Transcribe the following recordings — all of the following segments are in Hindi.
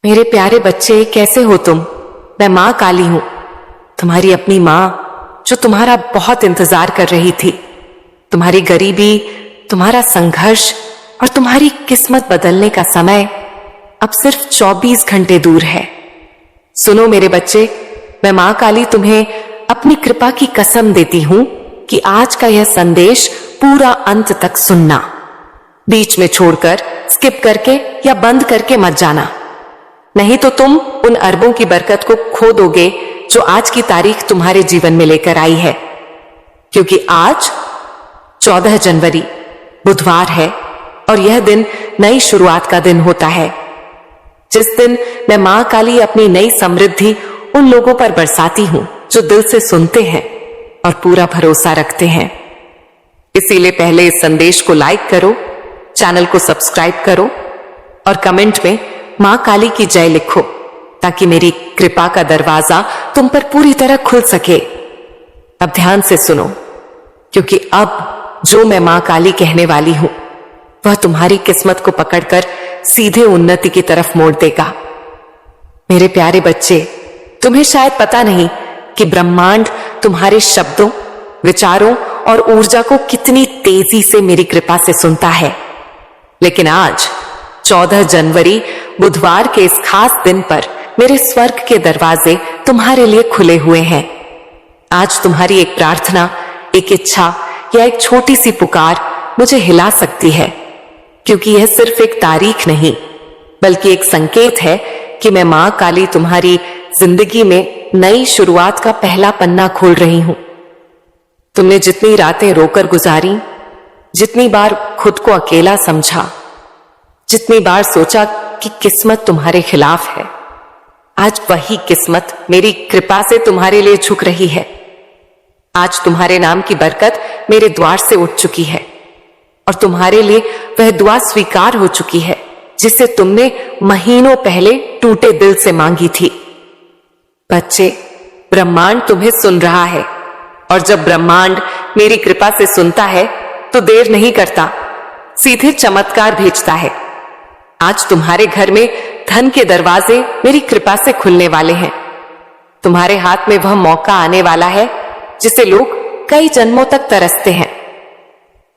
मेरे प्यारे बच्चे, कैसे हो तुम? मैं माँ काली हूं, तुम्हारी अपनी माँ जो तुम्हारा बहुत इंतजार कर रही थी। तुम्हारी गरीबी, तुम्हारा संघर्ष और तुम्हारी किस्मत बदलने का समय अब सिर्फ 24 घंटे दूर है। सुनो मेरे बच्चे, मैं माँ काली तुम्हें अपनी कृपा की कसम देती हूं कि आज का यह संदेश पूरा अंत तक सुनना, बीच में छोड़कर, स्किप करके या बंद करके मत जाना, नहीं तो तुम उन अरबों की बरकत को खो दोगे जो आज की तारीख तुम्हारे जीवन में लेकर आई है। क्योंकि आज 14 जनवरी बुधवार है और यह दिन नई शुरुआत का दिन होता है, जिस दिन मैं मां काली अपनी नई समृद्धि उन लोगों पर बरसाती हूं जो दिल से सुनते हैं और पूरा भरोसा रखते हैं। इसीलिए पहले इस संदेश को लाइक करो, चैनल को सब्सक्राइब करो और कमेंट में मां काली की जय लिखो, ताकि मेरी कृपा का दरवाजा तुम पर पूरी तरह खुल सके। अब ध्यान से सुनो, क्योंकि अब जो मैं मां काली कहने वाली हूं वह तुम्हारी किस्मत को पकड़कर सीधे उन्नति की तरफ मोड़ देगा। मेरे प्यारे बच्चे, तुम्हें शायद पता नहीं कि ब्रह्मांड तुम्हारे शब्दों, विचारों और ऊर्जा को कितनी तेजी से मेरी कृपा से सुनता है। लेकिन आज 14 जनवरी बुधवार के इस खास दिन पर मेरे स्वर्ग के दरवाजे तुम्हारे लिए खुले हुए हैं। आज तुम्हारी एक प्रार्थना, एक इच्छा या एक छोटी सी पुकार मुझे हिला सकती है, क्योंकि यह सिर्फ एक तारीख नहीं बल्कि एक संकेत है कि मैं मां काली तुम्हारी जिंदगी में नई शुरुआत का पहला पन्ना खोल रही हूं। तुमने जितनी रातें रोकर गुजारी, जितनी बार खुद को अकेला समझा, जितनी बार सोचा कि किस्मत तुम्हारे खिलाफ है, आज वही किस्मत मेरी कृपा से तुम्हारे लिए झुक रही है। आज तुम्हारे नाम की बरकत मेरे द्वार से उठ चुकी है और तुम्हारे लिए वह दुआ स्वीकार हो चुकी है जिसे तुमने महीनों पहले टूटे दिल से मांगी थी। बच्चे, ब्रह्मांड तुम्हें सुन रहा है और जब ब्रह्मांड मेरी कृपा से सुनता है तो देर नहीं करता, सीधे चमत्कार भेजता है। आज तुम्हारे घर में धन के दरवाजे मेरी कृपा से खुलने वाले हैं। तुम्हारे हाथ में वह मौका आने वाला है जिसे लोग कई जन्मों तक तरसते हैं।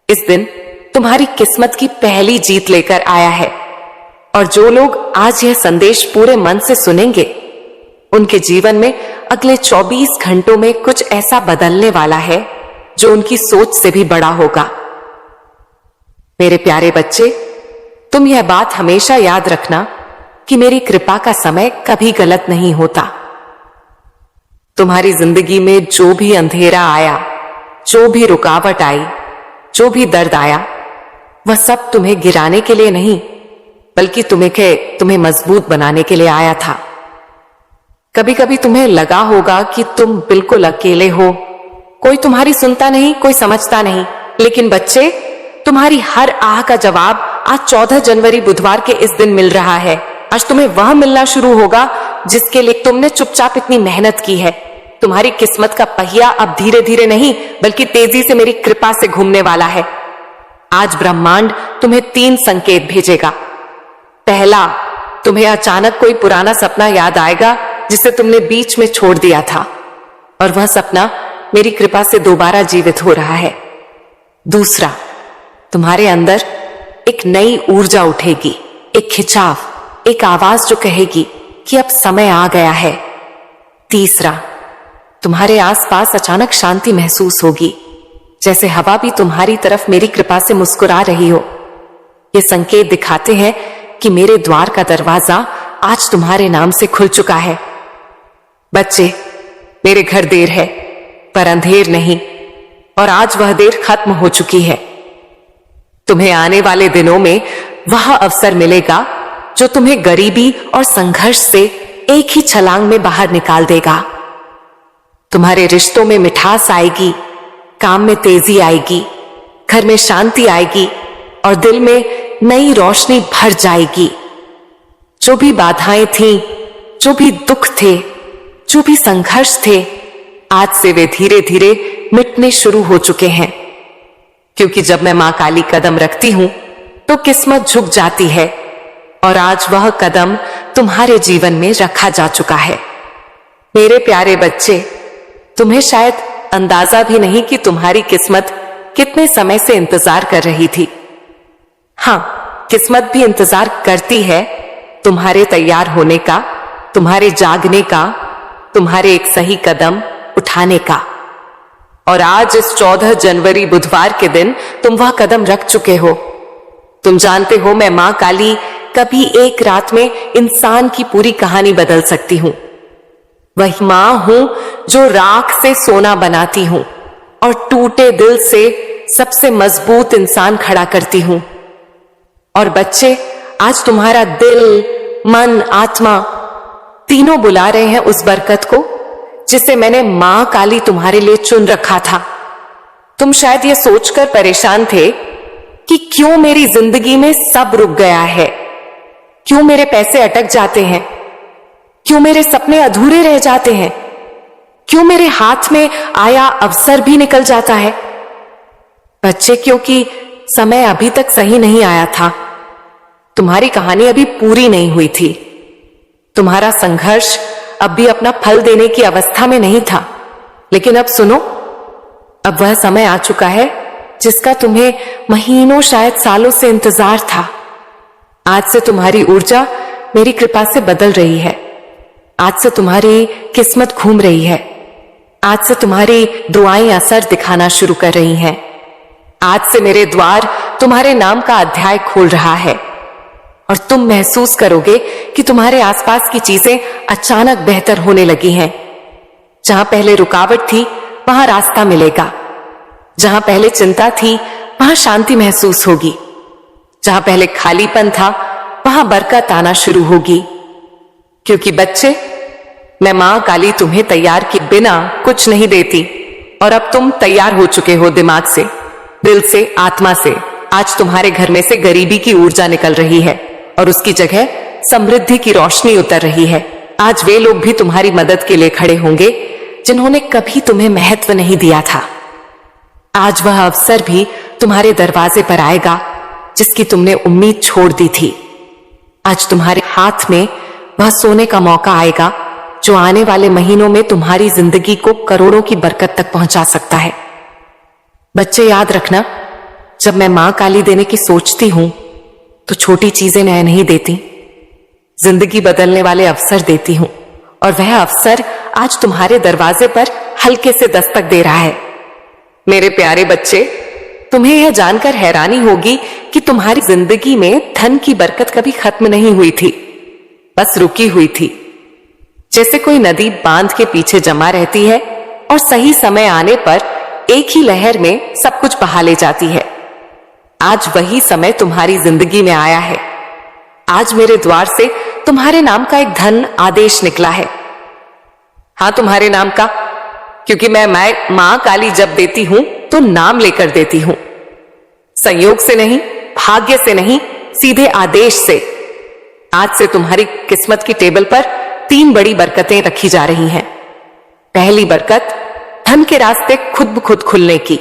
इस दिन तुम्हारी किस्मत की पहली जीत लेकर आया है और जो लोग आज यह संदेश पूरे मन से सुनेंगे, उनके जीवन में अगले 24 घंटों में कुछ ऐसा बदलने वाला है जो उनकी सोच से भी बड़ा होगा। मेरे प्यारे बच्चे, तुम यह बात हमेशा याद रखना कि मेरी कृपा का समय कभी गलत नहीं होता। तुम्हारी जिंदगी में जो भी अंधेरा आया, जो भी रुकावट आई, जो भी दर्द आया, वह सब तुम्हें गिराने के लिए नहीं बल्कि तुम्हें मजबूत बनाने के लिए आया था। कभी कभी तुम्हें लगा होगा कि तुम बिल्कुल अकेले हो, कोई तुम्हारी सुनता नहीं, कोई समझता नहीं। लेकिन बच्चे, तुम्हारी हर आह का जवाब आज 14 जनवरी बुधवार के इस दिन मिल रहा है। आज तुम्हें वह मिलना शुरू होगा जिसके लिए तुमने चुपचाप इतनी मेहनत की है। तुम्हारी किस्मत का पहिया अब धीरे धीरे नहीं बल्कि तेजी से मेरी कृपा से घूमने वाला है। आज ब्रह्मांड तुम्हें 3 संकेत भेजेगा। पहला, तुम्हें अचानक कोई पुराना सपना याद आएगा जिसे तुमने बीच में छोड़ दिया था और वह सपना मेरी कृपा से दोबारा जीवित हो रहा है। दूसरा, तुम्हारे अंदर एक नई ऊर्जा उठेगी, एक खिंचाव, एक आवाज जो कहेगी कि अब समय आ गया है। तीसरा, तुम्हारे आसपास अचानक शांति महसूस होगी, जैसे हवा भी तुम्हारी तरफ मेरी कृपा से मुस्कुरा रही हो। ये संकेत दिखाते हैं कि मेरे द्वार का दरवाजा आज तुम्हारे नाम से खुल चुका है। बच्चे, मेरे घर देर है पर अंधेर नहीं, और आज वह देर खत्म हो चुकी है। तुम्हें आने वाले दिनों में वह अवसर मिलेगा जो तुम्हें गरीबी और संघर्ष से एक ही छलांग में बाहर निकाल देगा। तुम्हारे रिश्तों में मिठास आएगी, काम में तेजी आएगी, घर में शांति आएगी और दिल में नई रोशनी भर जाएगी। जो भी बाधाएं थीं, जो भी दुख थे, जो भी संघर्ष थे, आज से वे धीरे धीरे मिटने शुरू हो चुके हैं। क्योंकि जब मैं मां काली कदम रखती हूं तो किस्मत झुक जाती है और आज वह कदम तुम्हारे जीवन में रखा जा चुका है। मेरे प्यारे बच्चे, तुम्हें शायद अंदाजा भी नहीं कि तुम्हारी किस्मत कितने समय से इंतजार कर रही थी। हाँ, किस्मत भी इंतजार करती है तुम्हारे तैयार होने का, तुम्हारे जागने का, तुम्हारे एक सही कदम उठाने का। और आज इस 14 जनवरी बुधवार के दिन तुम वह कदम रख चुके हो। तुम जानते हो, मैं मां काली कभी एक रात में इंसान की पूरी कहानी बदल सकती हूं। वही मां हूं जो राख से सोना बनाती हूं और टूटे दिल से सबसे मजबूत इंसान खड़ा करती हूं। और बच्चे, आज तुम्हारा दिल, मन, आत्मा तीनों बुला रहे हैं उस बरकत को जिसे मैंने मां काली तुम्हारे लिए चुन रखा था। तुम शायद ये सोचकर परेशान थे कि क्यों मेरी जिंदगी में सब रुक गया है, क्यों मेरे पैसे अटक जाते हैं, क्यों मेरे सपने अधूरे रह जाते हैं, क्यों मेरे हाथ में आया अवसर भी निकल जाता है। बच्चे, क्योंकि समय अभी तक सही नहीं आया था। तुम्हारी कहानी अभी पूरी नहीं हुई थी। तुम्हारा संघर्ष अब भी अपना फल देने की अवस्था में नहीं था। लेकिन अब सुनो, अब वह समय आ चुका है जिसका तुम्हें महीनों, शायद सालों से इंतजार था। आज से तुम्हारी ऊर्जा मेरी कृपा से बदल रही है। आज से तुम्हारी किस्मत घूम रही है। आज से तुम्हारी दुआएं असर दिखाना शुरू कर रही हैं। आज से मेरे द्वार तुम्हारे नाम का अध्याय खोल रहा है और तुम महसूस करोगे कि तुम्हारे आसपास की चीजें अचानक बेहतर होने लगी हैं। जहां पहले रुकावट थी, वहां रास्ता मिलेगा। जहां पहले चिंता थी, वहां शांति महसूस होगी। जहां पहले खालीपन था, वहां बरकत आना शुरू होगी। क्योंकि बच्चे, मैं मां काली तुम्हें तैयार किए बिना कुछ नहीं देती और अब तुम तैयार हो चुके हो, दिमाग से, दिल से, आत्मा से। आज तुम्हारे घर में से गरीबी की ऊर्जा निकल रही है और उसकी जगह समृद्धि की रोशनी उतर रही है। आज वे लोग भी तुम्हारी मदद के लिए खड़े होंगे जिन्होंने कभी तुम्हें महत्व नहीं दिया था। आज वह अवसर भी तुम्हारे दरवाजे पर आएगा जिसकी तुमने उम्मीद छोड़ दी थी। आज तुम्हारे हाथ में वह सोने का मौका आएगा जो आने वाले महीनों में तुम्हारी जिंदगी को करोड़ों की बरकत तक पहुंचा सकता है। बच्चे, याद रखना, जब मैं मां काली देने की सोचती हूं तो छोटी चीजें मैं नहीं देती, जिंदगी बदलने वाले अवसर देती हूं। और वह अवसर आज तुम्हारे दरवाजे पर हल्के से दस्तक दे रहा है। मेरे प्यारे बच्चे, तुम्हें यह जानकर हैरानी होगी कि तुम्हारी जिंदगी में धन की बरकत कभी खत्म नहीं हुई थी, बस रुकी हुई थी। जैसे कोई नदी बांध के पीछे जमा रहती है और सही समय आने पर एक ही लहर में सब कुछ बहा ले जाती है। आज वही समय तुम्हारी जिंदगी में आया है। आज मेरे द्वार से तुम्हारे नाम का एक धन आदेश निकला है। हाँ, तुम्हारे नाम का, क्योंकि मैं मां काली जब देती हूं तो नाम लेकर देती हूं। संयोग से नहीं, भाग्य से नहीं, सीधे आदेश से। आज से तुम्हारी किस्मत की टेबल पर 3 बड़ी बरकतें रखी जा रही हैं। पहली बरकत, धन के रास्ते खुद ब खुद खुलने की।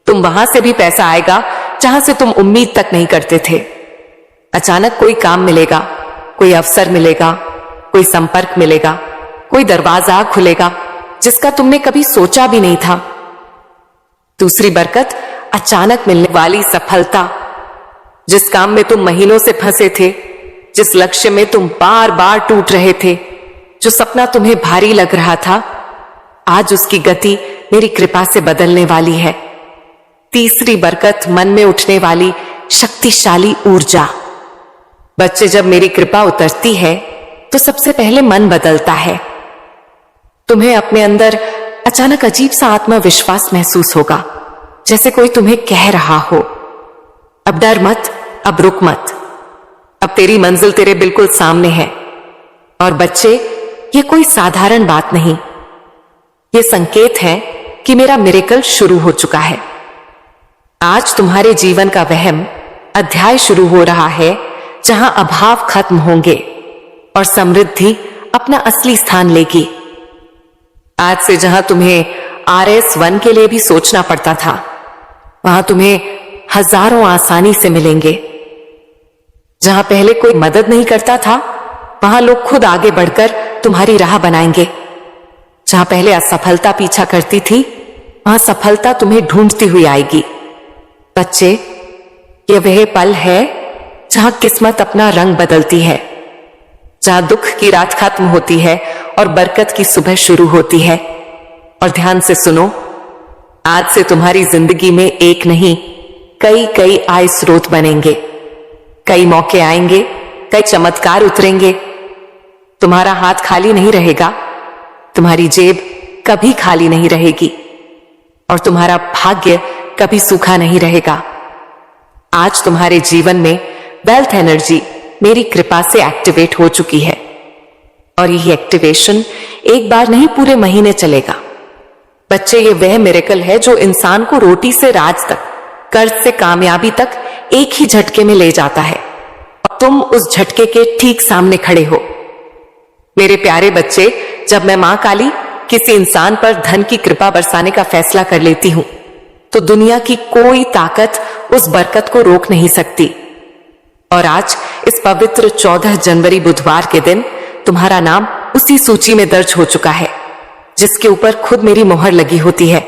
तुम वहां से भी पैसा आएगा जहां से तुम उम्मीद तक नहीं करते थे। अचानक कोई काम मिलेगा, कोई अवसर मिलेगा, कोई संपर्क मिलेगा, कोई दरवाजा खुलेगा जिसका तुमने कभी सोचा भी नहीं था। दूसरी बरकत, अचानक मिलने वाली सफलता। जिस काम में तुम महीनों से फंसे थे, जिस लक्ष्य में तुम बार बार टूट रहे थे, जो सपना तुम्हें भारी लग रहा था, आज उसकी गति मेरी कृपा से बदलने वाली है। तीसरी बरकत, मन में उठने वाली शक्तिशाली ऊर्जा। बच्चे, जब मेरी कृपा उतरती है तो सबसे पहले मन बदलता है। तुम्हें अपने अंदर अचानक अजीब सा आत्मविश्वास महसूस होगा, जैसे कोई तुम्हें कह रहा हो, अब डर मत, अब रुक मत, अब तेरी मंजिल तेरे बिल्कुल सामने है। और बच्चे, ये कोई साधारण बात नहीं, ये संकेत है कि मेरा मिरेकल शुरू हो चुका है। आज तुम्हारे जीवन का वहम अध्याय शुरू हो रहा है जहां अभाव खत्म होंगे और समृद्धि अपना असली स्थान लेगी। आज से जहां तुम्हें RS1 के लिए भी सोचना पड़ता था, वहां तुम्हें हजारों आसानी से मिलेंगे। जहां पहले कोई मदद नहीं करता था, वहां लोग खुद आगे बढ़कर तुम्हारी राह बनाएंगे। जहां पहले असफलता पीछा करती थी, वहां सफलता तुम्हें ढूंढती हुई आएगी। बच्चे, यह वह पल है जहां किस्मत अपना रंग बदलती है, जहां दुख की रात खत्म होती है और बरकत की सुबह शुरू होती है। और ध्यान से सुनो, आज से तुम्हारी जिंदगी में एक नहीं, कई कई आय स्रोत बनेंगे। कई मौके आएंगे, कई चमत्कार उतरेंगे। तुम्हारा हाथ खाली नहीं रहेगा, तुम्हारी जेब कभी खाली नहीं रहेगी और तुम्हारा भाग्य कभी सूखा नहीं रहेगा। आज तुम्हारे जीवन में वेल्थ एनर्जी मेरी कृपा से एक्टिवेट हो चुकी है और यह एक्टिवेशन एक बार नहीं, पूरे महीने चलेगा। बच्चे, ये वह मिरेकल है जो इंसान को रोटी से राज तक, कर्ज से कामयाबी तक एक ही झटके में ले जाता है और तुम उस झटके के ठीक सामने खड़े हो। मेरे प्यारे बच्चे, जब मैं मां काली किसी इंसान पर धन की कृपा बरसाने का फैसला कर लेती हूं, तो दुनिया की कोई ताकत उस बरकत को रोक नहीं सकती। और आज इस पवित्र 14 जनवरी बुधवार के दिन तुम्हारा नाम उसी सूची में दर्ज हो चुका है जिसके ऊपर खुद मेरी मोहर लगी होती है।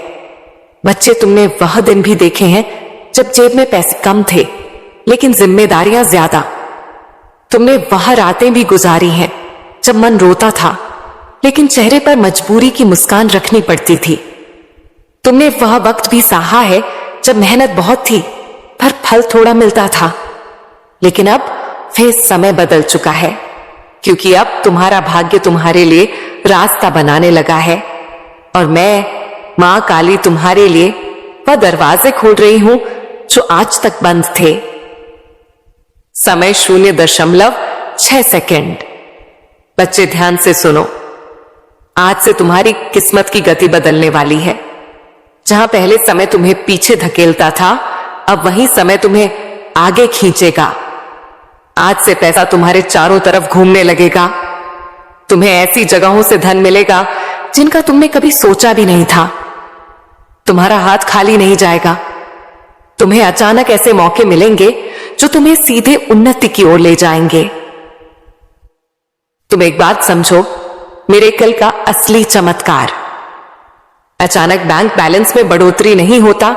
बच्चे, तुमने वह दिन भी देखे हैं जब जेब में पैसे कम थे लेकिन जिम्मेदारियां ज्यादा। तुमने वह रातें भी गुजारी हैं जब मन रोता था लेकिन चेहरे पर मजबूरी की मुस्कान रखनी पड़ती थी। तुमने वह वक्त भी सहा है जब मेहनत बहुत थी पर फल थोड़ा मिलता था। लेकिन अब वह समय बदल चुका है, क्योंकि अब तुम्हारा भाग्य तुम्हारे लिए रास्ता बनाने लगा है और मैं मां काली तुम्हारे लिए वह दरवाजे खोल रही हूं जो आज तक बंद थे। समय 0.6 सेकंड। बच्चे, ध्यान से सुनो, आज से तुम्हारी किस्मत की गति बदलने वाली है। जहां पहले समय तुम्हें पीछे धकेलता था, अब वही समय तुम्हें आगे खींचेगा। आज से पैसा तुम्हारे चारों तरफ घूमने लगेगा। तुम्हें ऐसी जगहों से धन मिलेगा जिनका तुमने कभी सोचा भी नहीं था। तुम्हारा हाथ खाली नहीं जाएगा। तुम्हें अचानक ऐसे मौके मिलेंगे जो तुम्हें सीधे उन्नति की ओर ले जाएंगे। तुम एक बात समझो, मिरेकल का असली चमत्कार अचानक बैंक बैलेंस में बढ़ोतरी नहीं होता,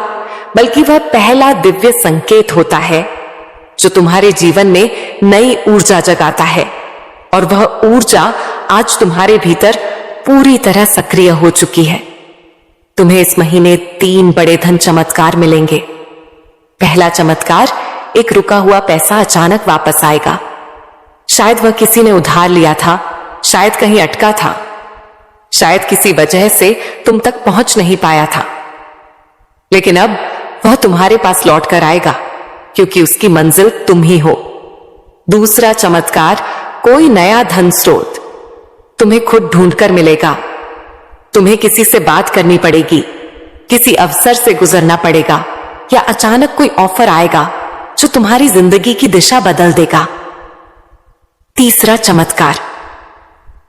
बल्कि वह पहला दिव्य संकेत होता है जो तुम्हारे जीवन में नई ऊर्जा जगाता है। और वह ऊर्जा आज तुम्हारे भीतर पूरी तरह सक्रिय हो चुकी है। तुम्हें इस महीने 3 बड़े धन चमत्कार मिलेंगे। पहला चमत्कार, एक रुका हुआ पैसा अचानक वापस आएगा। शायद वह किसी ने उधार लिया था, शायद कहीं अटका था, शायद किसी वजह से तुम तक पहुंच नहीं पाया था, लेकिन अब वह तुम्हारे पास लौट कर आएगा, क्योंकि उसकी मंजिल तुम ही हो। दूसरा चमत्कार, कोई नया धन स्रोत तुम्हें खुद ढूंढकर मिलेगा। तुम्हें किसी से बात करनी पड़ेगी, किसी अवसर से गुजरना पड़ेगा, या अचानक कोई ऑफर आएगा जो तुम्हारी जिंदगी की दिशा बदल देगा। तीसरा चमत्कार,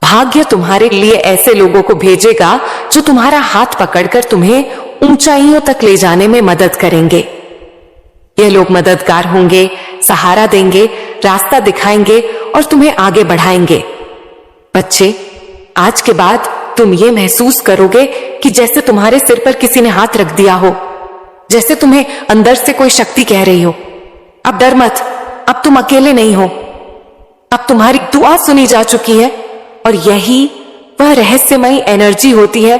भाग्य तुम्हारे लिए ऐसे लोगों को भेजेगा जो तुम्हारा हाथ पकड़कर तुम्हें ऊंचाइयों तक ले जाने में मदद करेंगे। ये लोग मददगार होंगे, सहारा देंगे, रास्ता दिखाएंगे और तुम्हें आगे बढ़ाएंगे। बच्चे, आज के बाद तुम ये महसूस करोगे कि जैसे तुम्हारे सिर पर किसी ने हाथ रख दिया हो, जैसे तुम्हें अंदर से कोई शक्ति कह रही हो, अब डर मत, अब तुम अकेले नहीं हो, अब तुम्हारी दुआ सुनी जा चुकी है। और यही वह रहस्यमयी एनर्जी होती है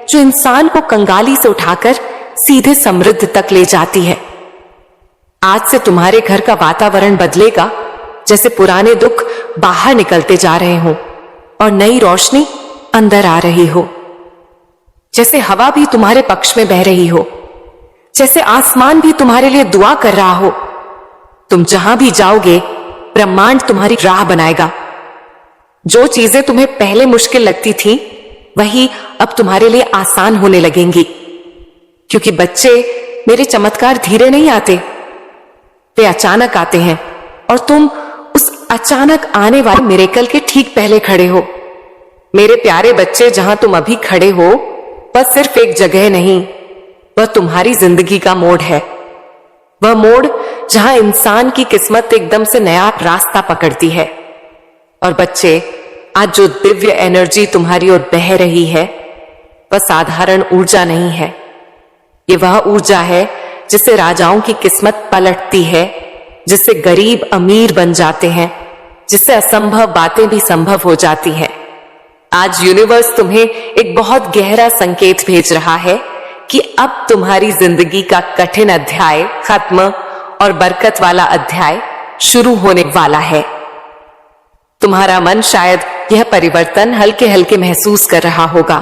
जो इंसान को कंगाली से उठाकर सीधे समृद्ध तक ले जाती है। आज से तुम्हारे घर का वातावरण बदलेगा, जैसे पुराने दुख बाहर निकलते जा रहे हो और नई रोशनी अंदर आ रही हो। जैसे हवा भी तुम्हारे पक्ष में बह रही हो, जैसे आसमान भी तुम्हारे लिए दुआ कर रहा हो। तुम जहां भी जाओगे, ब्रह्मांड तुम्हारी राह बनाएगा। जो चीजें तुम्हें पहले मुश्किल लगती थी, वही अब तुम्हारे लिए आसान होने लगेंगी। क्योंकि बच्चे, मेरे चमत्कार धीरे नहीं आते, वे अचानक आते हैं और तुम उस अचानक आने वाले मिरेकल के ठीक पहले खड़े हो। मेरे प्यारे बच्चे, जहां तुम अभी खड़े हो, वह सिर्फ एक जगह नहीं, वह तुम्हारी जिंदगी का मोड़ है। वह मोड़ जहां इंसान की किस्मत एकदम से नया रास्ता पकड़ती है। और बच्चे, आज जो दिव्य एनर्जी तुम्हारी ओर बह रही है वह साधारण ऊर्जा नहीं है। ये वह ऊर्जा है जिससे राजाओं की किस्मत पलटती है, जिससे गरीब अमीर बन जाते हैं, जिससे असंभव बातें भी संभव हो जाती हैं। आज यूनिवर्स तुम्हें एक बहुत गहरा संकेत भेज रहा है कि अब तुम्हारी जिंदगी का कठिन अध्याय खत्म और बरकत वाला अध्याय शुरू होने वाला है। तुम्हारा मन शायद यह परिवर्तन हल्के हल्के महसूस कर रहा होगा।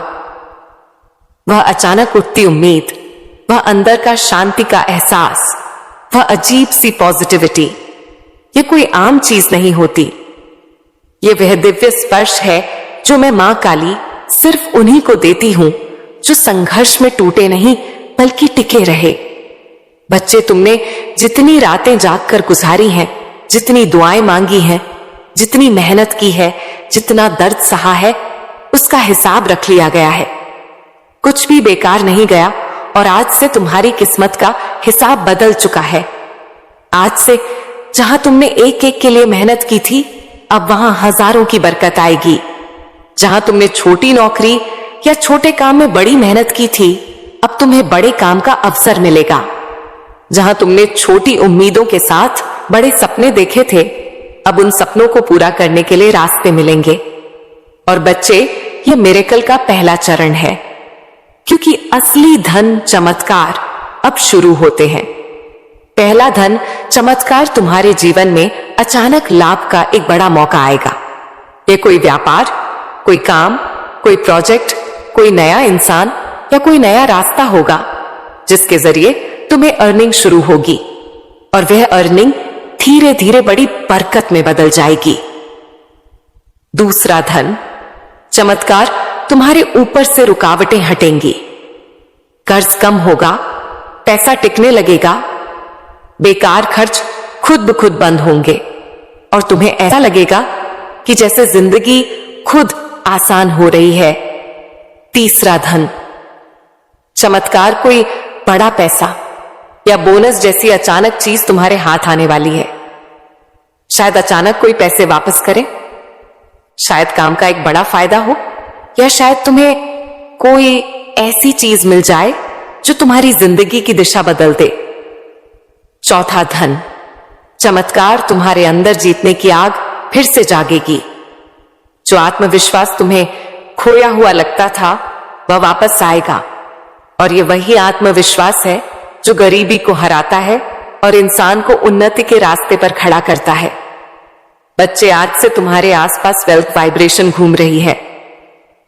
वह अचानक उठती उम्मीद, वह अंदर का शांति का एहसास, वह अजीब सी पॉजिटिविटी, यह कोई आम चीज नहीं होती। यह वह दिव्य स्पर्श है जो मैं मां काली सिर्फ उन्हीं को देती हूं जो संघर्ष में टूटे नहीं बल्कि टिके रहे। बच्चे, तुमने जितनी रातें जागकर गुजारी हैं, जितनी दुआएं मांगी हैं, जितनी मेहनत की है, जितना दर्द सहा है, उसका हिसाब रख लिया गया है। कुछ भी बेकार नहीं गया और आज से तुम्हारी किस्मत का हिसाब बदल चुका है। आज से जहां तुमने एक एक के लिए मेहनत की थी, अब वहां हजारों की बरकत आएगी। जहां तुमने छोटी नौकरी या छोटे काम में बड़ी मेहनत की थी, अब तुम्हें बड़े काम का अवसर मिलेगा। जहां तुमने छोटी उम्मीदों के साथ बड़े सपने देखे थे, अब उन सपनों को पूरा करने के लिए रास्ते मिलेंगे। और बच्चे, यह मिरेकल का पहला चरण है, क्योंकि असली धन चमत्कार अब शुरू होते हैं। पहला धन चमत्कार तुम्हारे जीवन में अचानक लाभ का एक बड़ा मौका आएगा। यह कोई व्यापार, कोई काम, कोई प्रोजेक्ट, कोई नया इंसान या कोई नया रास्ता होगा जिसके जरिए तुम्हें अर्निंग शुरू होगी और वह अर्निंग धीरे धीरे बड़ी बरकत में बदल जाएगी। दूसरा धन चमत्कार, तुम्हारे ऊपर से रुकावटें हटेंगी, कर्ज कम होगा, पैसा टिकने लगेगा, बेकार खर्च खुद ब खुद बंद होंगे और तुम्हें ऐसा लगेगा कि जैसे जिंदगी खुद आसान हो रही है। तीसरा धन चमत्कार, कोई बड़ा पैसा या बोनस जैसी अचानक चीज तुम्हारे हाथ आने वाली है। शायद अचानक कोई पैसे वापस करे, शायद काम का एक बड़ा फायदा हो, या शायद तुम्हें कोई ऐसी चीज मिल जाए जो तुम्हारी जिंदगी की दिशा बदल दे। चौथा धन चमत्कार, तुम्हारे अंदर जीतने की आग फिर से जागेगी। जो आत्मविश्वास तुम्हें खोया हुआ लगता था वह वापस आएगा और यह वही आत्मविश्वास है जो गरीबी को हराता है और इंसान को उन्नति के रास्ते पर खड़ा करता है। बच्चे, आज से तुम्हारे आसपास वेल्थ वाइब्रेशन घूम रही है।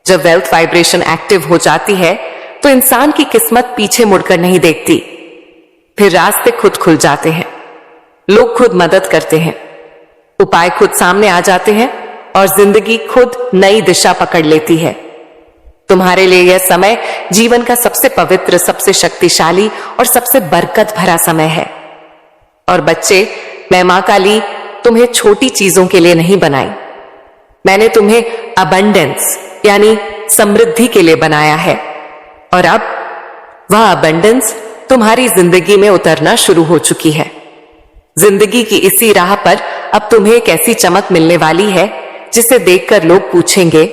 जब वेल्थ वाइब्रेशन एक्टिव हो जाती है तो इंसान की किस्मत पीछे मुड़कर नहीं देखती, फिर रास्ते खुद खुल जाते हैं, लोग खुद मदद करते हैं, उपाय खुद सामने आ जाते हैं और जिंदगी खुद नई दिशा पकड़ लेती है। तुम्हारे लिए यह समय जीवन का सबसे पवित्र, सबसे शक्तिशाली और सबसे बरकत भरा समय है। और बच्चे, मैं मां काली तुम्हें छोटी चीजों के लिए नहीं बनाई, मैंने तुम्हें अबंडेंस यानी समृद्धि के लिए बनाया है। और अब वह अबंडेंस तुम्हारी जिंदगी में उतरना शुरू हो चुकी है। जिंदगी की इसी राह पर अब तुम्हें एक ऐसी चमक मिलने वाली है जिसे देखकर लोग पूछेंगे,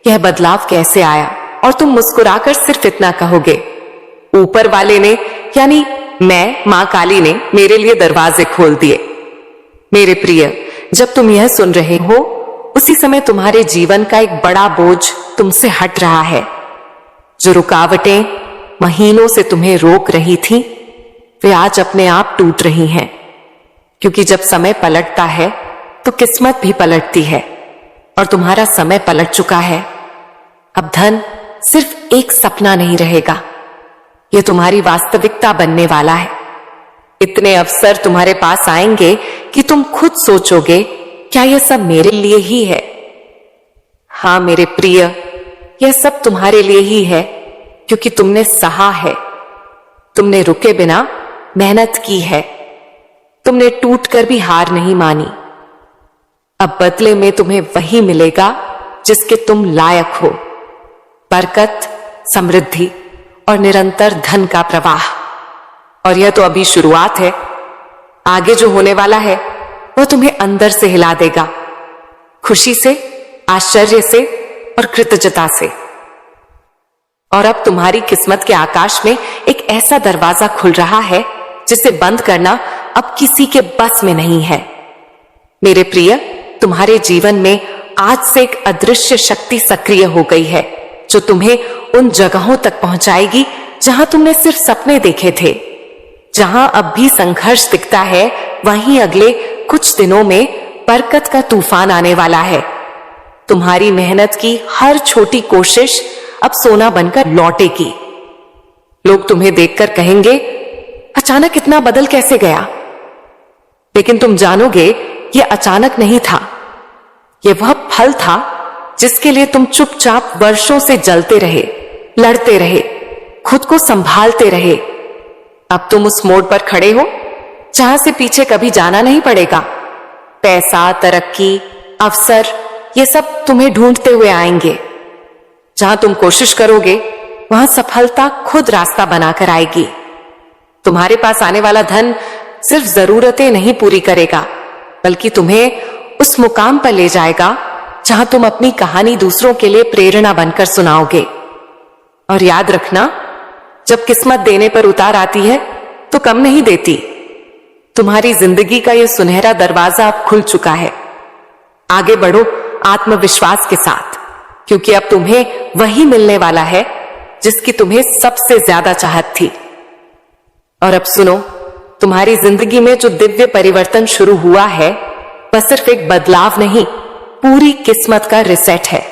यह बदलाव कैसे आया? और तुम मुस्कुराकर सिर्फ इतना कहोगे, ऊपर वाले ने यानी मैं मां काली ने मेरे लिए दरवाजे खोल दिए। मेरे प्रिय, जब तुम यह सुन रहे हो उसी समय तुम्हारे जीवन का एक बड़ा बोझ तुमसे हट रहा है। जो रुकावटें महीनों से तुम्हें रोक रही थी वे आज अपने आप टूट रही हैं, क्योंकि जब समय पलटता है तो किस्मत भी पलटती है और तुम्हारा समय पलट चुका है। अब धन सिर्फ एक सपना नहीं रहेगा, यह तुम्हारी वास्तविकता बनने वाला है। इतने अवसर तुम्हारे पास आएंगे कि तुम खुद सोचोगे, क्या यह सब मेरे लिए ही है? हां मेरे प्रिय, यह सब तुम्हारे लिए ही है, क्योंकि तुमने सहा है, तुमने रुके बिना मेहनत की है, तुमने टूटकर भी हार नहीं मानी। अब बदले में तुम्हें वही मिलेगा जिसके तुम लायक हो, बरकत, समृद्धि और निरंतर धन का प्रवाह। और यह तो अभी शुरुआत है, आगे जो होने वाला है वह तुम्हें अंदर से हिला देगा, खुशी से, आश्चर्य से और कृतज्ञता से। और अब तुम्हारी किस्मत के आकाश में एक ऐसा दरवाजा खुल रहा है जिसे बंद करना अब किसी के बस में नहीं है। मेरे प्रिय, तुम्हारे जीवन में आज से एक अदृश्य शक्ति सक्रिय हो गई है जो तुम्हें उन जगहों तक पहुंचाएगी जहां तुमने सिर्फ सपने देखे थे। जहां अब भी संघर्ष दिखता है, वहीं अगले कुछ दिनों में बरकत का तूफान आने वाला है। तुम्हारी मेहनत की हर छोटी कोशिश अब सोना बनकर लौटेगी। लोग तुम्हें देखकर कहेंगे, अचानक इतना बदल कैसे गया? लेकिन तुम जानोगे यह अचानक नहीं था। यह वह फल था जिसके लिए तुम चुपचाप वर्षों से जलते रहे, लड़ते रहे, खुद को संभालते रहे। अब तुम उस मोड़ पर खड़े हो जहां से पीछे कभी जाना नहीं पड़ेगा। पैसा, तरक्की, अवसर, ये सब तुम्हें ढूंढते हुए आएंगे। जहां तुम कोशिश करोगे वहां सफलता खुद रास्ता बनाकर आएगी। तुम्हारे पास आने वाला धन सिर्फ जरूरतें नहीं पूरी करेगा, बल्कि तुम्हें उस मुकाम पर ले जाएगा जहां तुम अपनी कहानी दूसरों के लिए प्रेरणा बनकर सुनाओगे। और याद रखना, जब किस्मत देने पर उतार आती है तो कम नहीं देती। तुम्हारी जिंदगी का यह सुनहरा दरवाजा अब खुल चुका है। आगे बढ़ो आत्मविश्वास के साथ, क्योंकि अब तुम्हें वही मिलने वाला है जिसकी तुम्हें सबसे ज्यादा चाहत थी। और अब सुनो, तुम्हारी जिंदगी में जो दिव्य परिवर्तन शुरू हुआ है वह सिर्फ एक बदलाव नहीं, पूरी किस्मत का रिसेट है।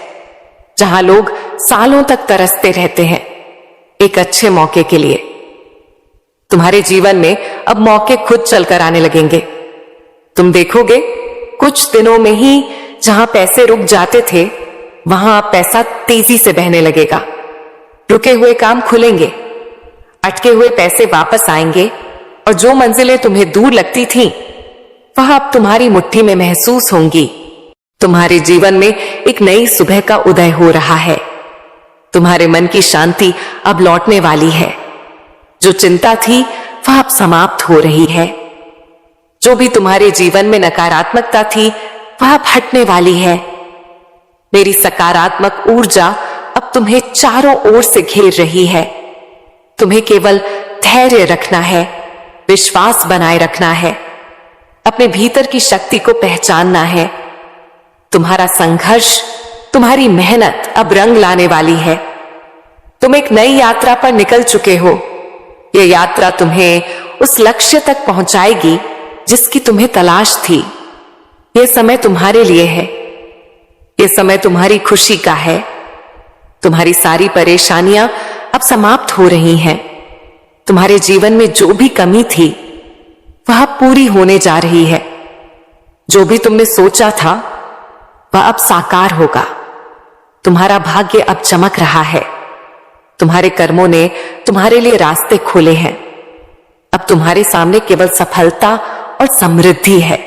जहां लोग सालों तक तरसते रहते हैं एक अच्छे मौके के लिए, तुम्हारे जीवन में अब मौके खुद चलकर आने लगेंगे। तुम देखोगे कुछ दिनों में ही जहां पैसे रुक जाते थे वहां अब पैसा तेजी से बहने लगेगा। रुके हुए काम खुलेंगे, अटके हुए पैसे वापस आएंगे और जो मंजिलें तुम्हें दूर लगती थीं, वह अब तुम्हारी मुट्ठी में महसूस होंगी। तुम्हारे जीवन में एक नई सुबह का उदय हो रहा है। तुम्हारे मन की शांति अब लौटने वाली है। जो चिंता थी वह अब समाप्त हो रही है। जो भी तुम्हारे जीवन में नकारात्मकता थी वह अब हटने वाली है। मेरी सकारात्मक ऊर्जा अब तुम्हें चारों ओर से घेर रही है। तुम्हें केवल धैर्य रखना है, विश्वास बनाए रखना है, अपने भीतर की शक्ति को पहचानना है। तुम्हारा संघर्ष, तुम्हारी मेहनत अब रंग लाने वाली है। तुम एक नई यात्रा पर निकल चुके हो। यह यात्रा तुम्हें उस लक्ष्य तक पहुंचाएगी जिसकी तुम्हें तलाश थी। यह समय तुम्हारे लिए है। यह समय तुम्हारी खुशी का है। तुम्हारी सारी परेशानियां अब समाप्त हो रही हैं। तुम्हारे जीवन में जो भी कमी थी वह पूरी होने जा रही है। जो भी तुमने सोचा था वह अब साकार होगा। तुम्हारा भाग्य अब चमक रहा है। तुम्हारे कर्मों ने तुम्हारे लिए रास्ते खोले हैं। अब तुम्हारे सामने केवल सफलता और समृद्धि है।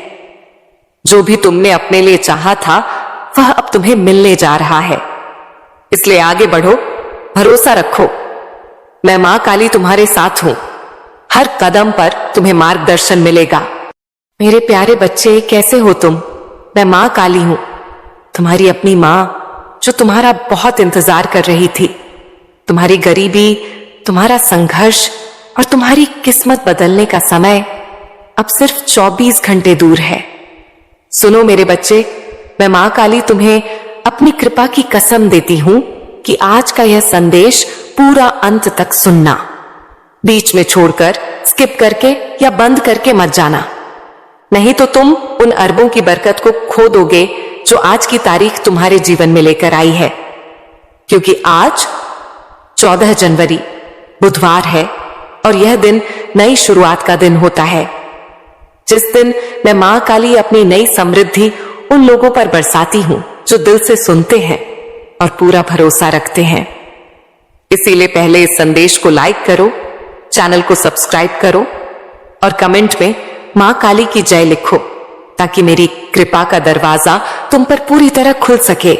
जो भी तुमने अपने लिए चाहा था वह अब तुम्हें मिलने जा रहा है। इसलिए आगे बढ़ो, भरोसा रखो। मैं मां काली तुम्हारे साथ हूं। हर कदम पर तुम्हें मार्गदर्शन मिलेगा। मेरे प्यारे बच्चे, कैसे हो तुम? मैं मां काली हूं, तुम्हारी अपनी मां जो तुम्हारा बहुत इंतजार कर रही थी। तुम्हारी गरीबी, तुम्हारा संघर्ष और तुम्हारी किस्मत बदलने का समय अब सिर्फ 24 घंटे दूर है। सुनो मेरे बच्चे, मैं मां काली तुम्हें अपनी कृपा की कसम देती हूं कि आज का यह संदेश पूरा अंत तक सुनना। बीच में छोड़कर, स्किप करके या बंद करके मत जाना, नहीं तो तुम उन अरबों की बरकत को खो दोगे जो आज की तारीख तुम्हारे जीवन में लेकर आई है। क्योंकि आज 14 जनवरी बुधवार है और यह दिन नई शुरुआत का दिन होता है, जिस दिन मैं मां काली अपनी नई समृद्धि उन लोगों पर बरसाती हूं जो दिल से सुनते हैं और पूरा भरोसा रखते हैं। इसीलिए पहले इस संदेश को लाइक करो, चैनल को सब्सक्राइब करो और कमेंट में मां काली की जय लिखो, ताकि मेरी कृपा का दरवाजा तुम पर पूरी तरह खुल सके।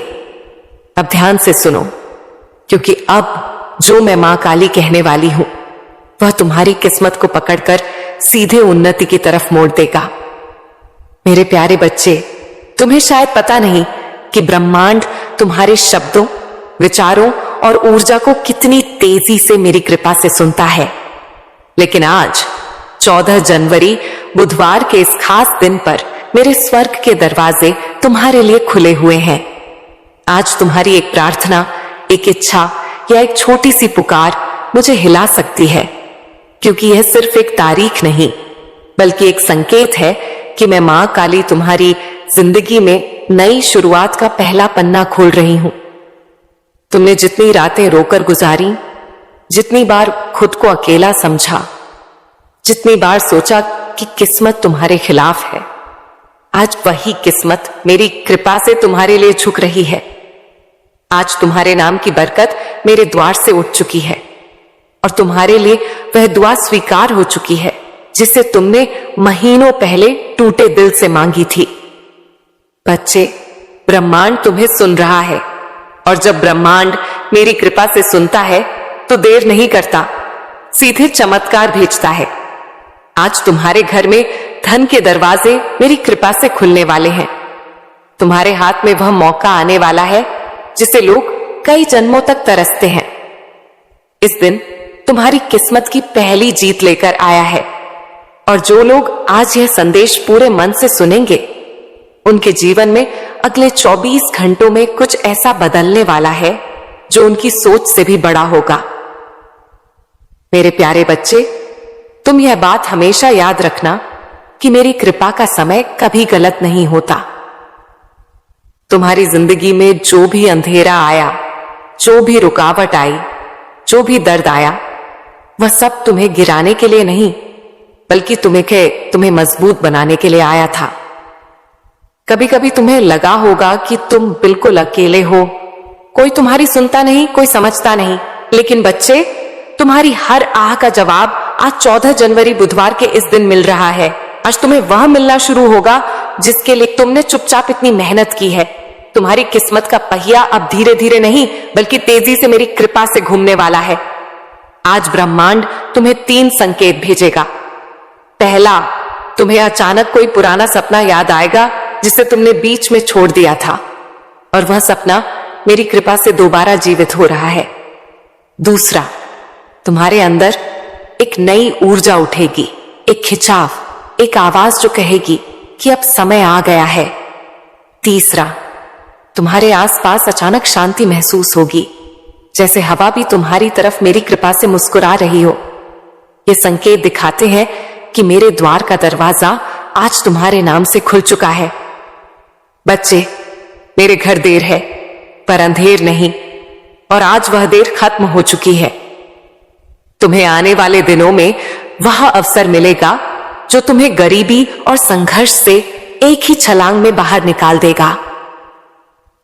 अब ध्यान से सुनो, क्योंकि अब जो मैं मां काली कहने वाली हूं वह तुम्हारी किस्मत को पकड़कर सीधे उन्नति की तरफ मोड़ देगा। मेरे प्यारे बच्चे, तुम्हें शायद पता नहीं कि ब्रह्मांड तुम्हारे शब्दों, विचारों और ऊर्जा को कितनी तेजी से मेरी कृपा से सुनता है। लेकिन आज 14 जनवरी बुधवार के इस खास दिन पर मेरे स्वर्ग के दरवाजे तुम्हारे लिए खुले हुए हैं। आज तुम्हारी एक प्रार्थना, एक इच्छा या एक छोटी सी पुकार मुझे हिला सकती है, क्योंकि यह सिर्फ एक तारीख नहीं बल्कि एक संकेत है कि मैं मां काली तुम्हारी जिंदगी में नई शुरुआत का पहला पन्ना खोल रही हूं। तुमने जितनी रातें रोकर गुजारी, जितनी बार खुद को अकेला समझा, जितनी बार सोचा कि किस्मत तुम्हारे खिलाफ है, आज वही किस्मत मेरी कृपा से तुम्हारे लिए झुक रही है। आज तुम्हारे नाम की बरकत मेरे द्वार से उठ चुकी है और तुम्हारे लिए वह दुआ स्वीकार हो चुकी है जिसे तुमने महीनों पहले टूटे दिल से मांगी थी। बच्चे, ब्रह्मांड तुम्हें सुन रहा है और जब ब्रह्मांड मेरी कृपा से सुनता है तो देर नहीं करता, सीधे चमत्कार भेजता है। आज तुम्हारे घर में धन के दरवाजे मेरी कृपा से खुलने वाले हैं। तुम्हारे हाथ में वह मौका आने वाला है जिसे लोग कई जन्मों तक तरसते हैं। इस दिन तुम्हारी किस्मत की पहली जीत लेकर आया है और जो लोग आज यह संदेश पूरे मन से सुनेंगे, उनके जीवन में अगले 24 घंटों में कुछ ऐसा बदलने वाला है जो उनकी सोच से भी बड़ा होगा। मेरे प्यारे बच्चे, तुम यह बात हमेशा याद रखना कि मेरी कृपा का समय कभी गलत नहीं होता। तुम्हारी जिंदगी में जो भी अंधेरा आया, जो भी रुकावट आई, जो भी दर्द आया, वह सब तुम्हें गिराने के लिए नहीं बल्कि तुम्हें मजबूत बनाने के लिए आया था। कभी कभी तुम्हें लगा होगा कि तुम बिल्कुल अकेले हो, कोई तुम्हारी सुनता नहीं, कोई समझता नहीं। लेकिन बच्चे, तुम्हारी हर आह का जवाब आज 14 जनवरी बुधवार के इस दिन मिल रहा है। आज तुम्हें वह मिलना शुरू होगा जिसके लिए तुमने चुपचाप इतनी मेहनत की है। तुम्हारी किस्मत का पहिया अब धीरे धीरे नहीं बल्कि तेजी से मेरी कृपा से घूमने वाला है। आज ब्रह्मांड तुम्हें 3 संकेत भेजेगा। पहला, तुम्हें अचानक कोई पुराना सपना याद आएगा जिसे तुमने बीच में छोड़ दिया था और वह सपना मेरी कृपा से दोबारा जीवित हो रहा है। दूसरा, तुम्हारे अंदर एक नई ऊर्जा उठेगी, एक खिंचाव, एक आवाज जो कहेगी कि अब समय आ गया है। तीसरा, तुम्हारे आसपास अचानक शांति महसूस होगी, जैसे हवा भी तुम्हारी तरफ मेरी कृपा से मुस्कुरा रही हो। ये संकेत दिखाते हैं कि मेरे द्वार का दरवाजा आज तुम्हारे नाम से खुल चुका है। बच्चे, मेरे घर देर है पर अंधेर नहीं, और आज वह देर खत्म हो चुकी है। तुम्हें आने वाले दिनों में वह अवसर मिलेगा जो तुम्हें गरीबी और संघर्ष से एक ही छलांग में बाहर निकाल देगा।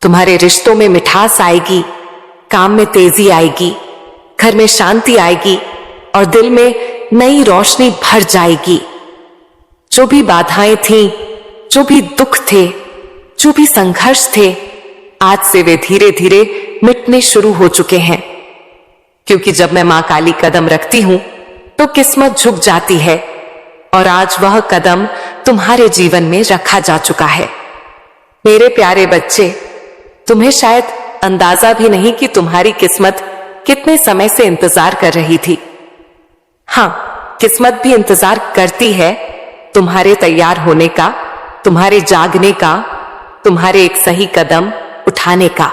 तुम्हारे रिश्तों में मिठास आएगी, काम में तेजी आएगी, घर में शांति आएगी और दिल में नई रोशनी भर जाएगी। जो भी बाधाएं थीं, जो भी दुख थे, जो भी संघर्ष थे, आज से वे धीरे धीरे मिटने शुरू हो चुके हैं। क्योंकि जब मैं मां काली कदम रखती हूं तो किस्मत झुक जाती है और आज वह कदम तुम्हारे जीवन में रखा जा चुका है। मेरे प्यारे बच्चे, तुम्हें शायद अंदाजा भी नहीं कि तुम्हारी किस्मत कितने समय से इंतजार कर रही थी। हां, किस्मत भी इंतजार करती है तुम्हारे तैयार होने का, तुम्हारे जागने का, तुम्हारे एक सही कदम उठाने का।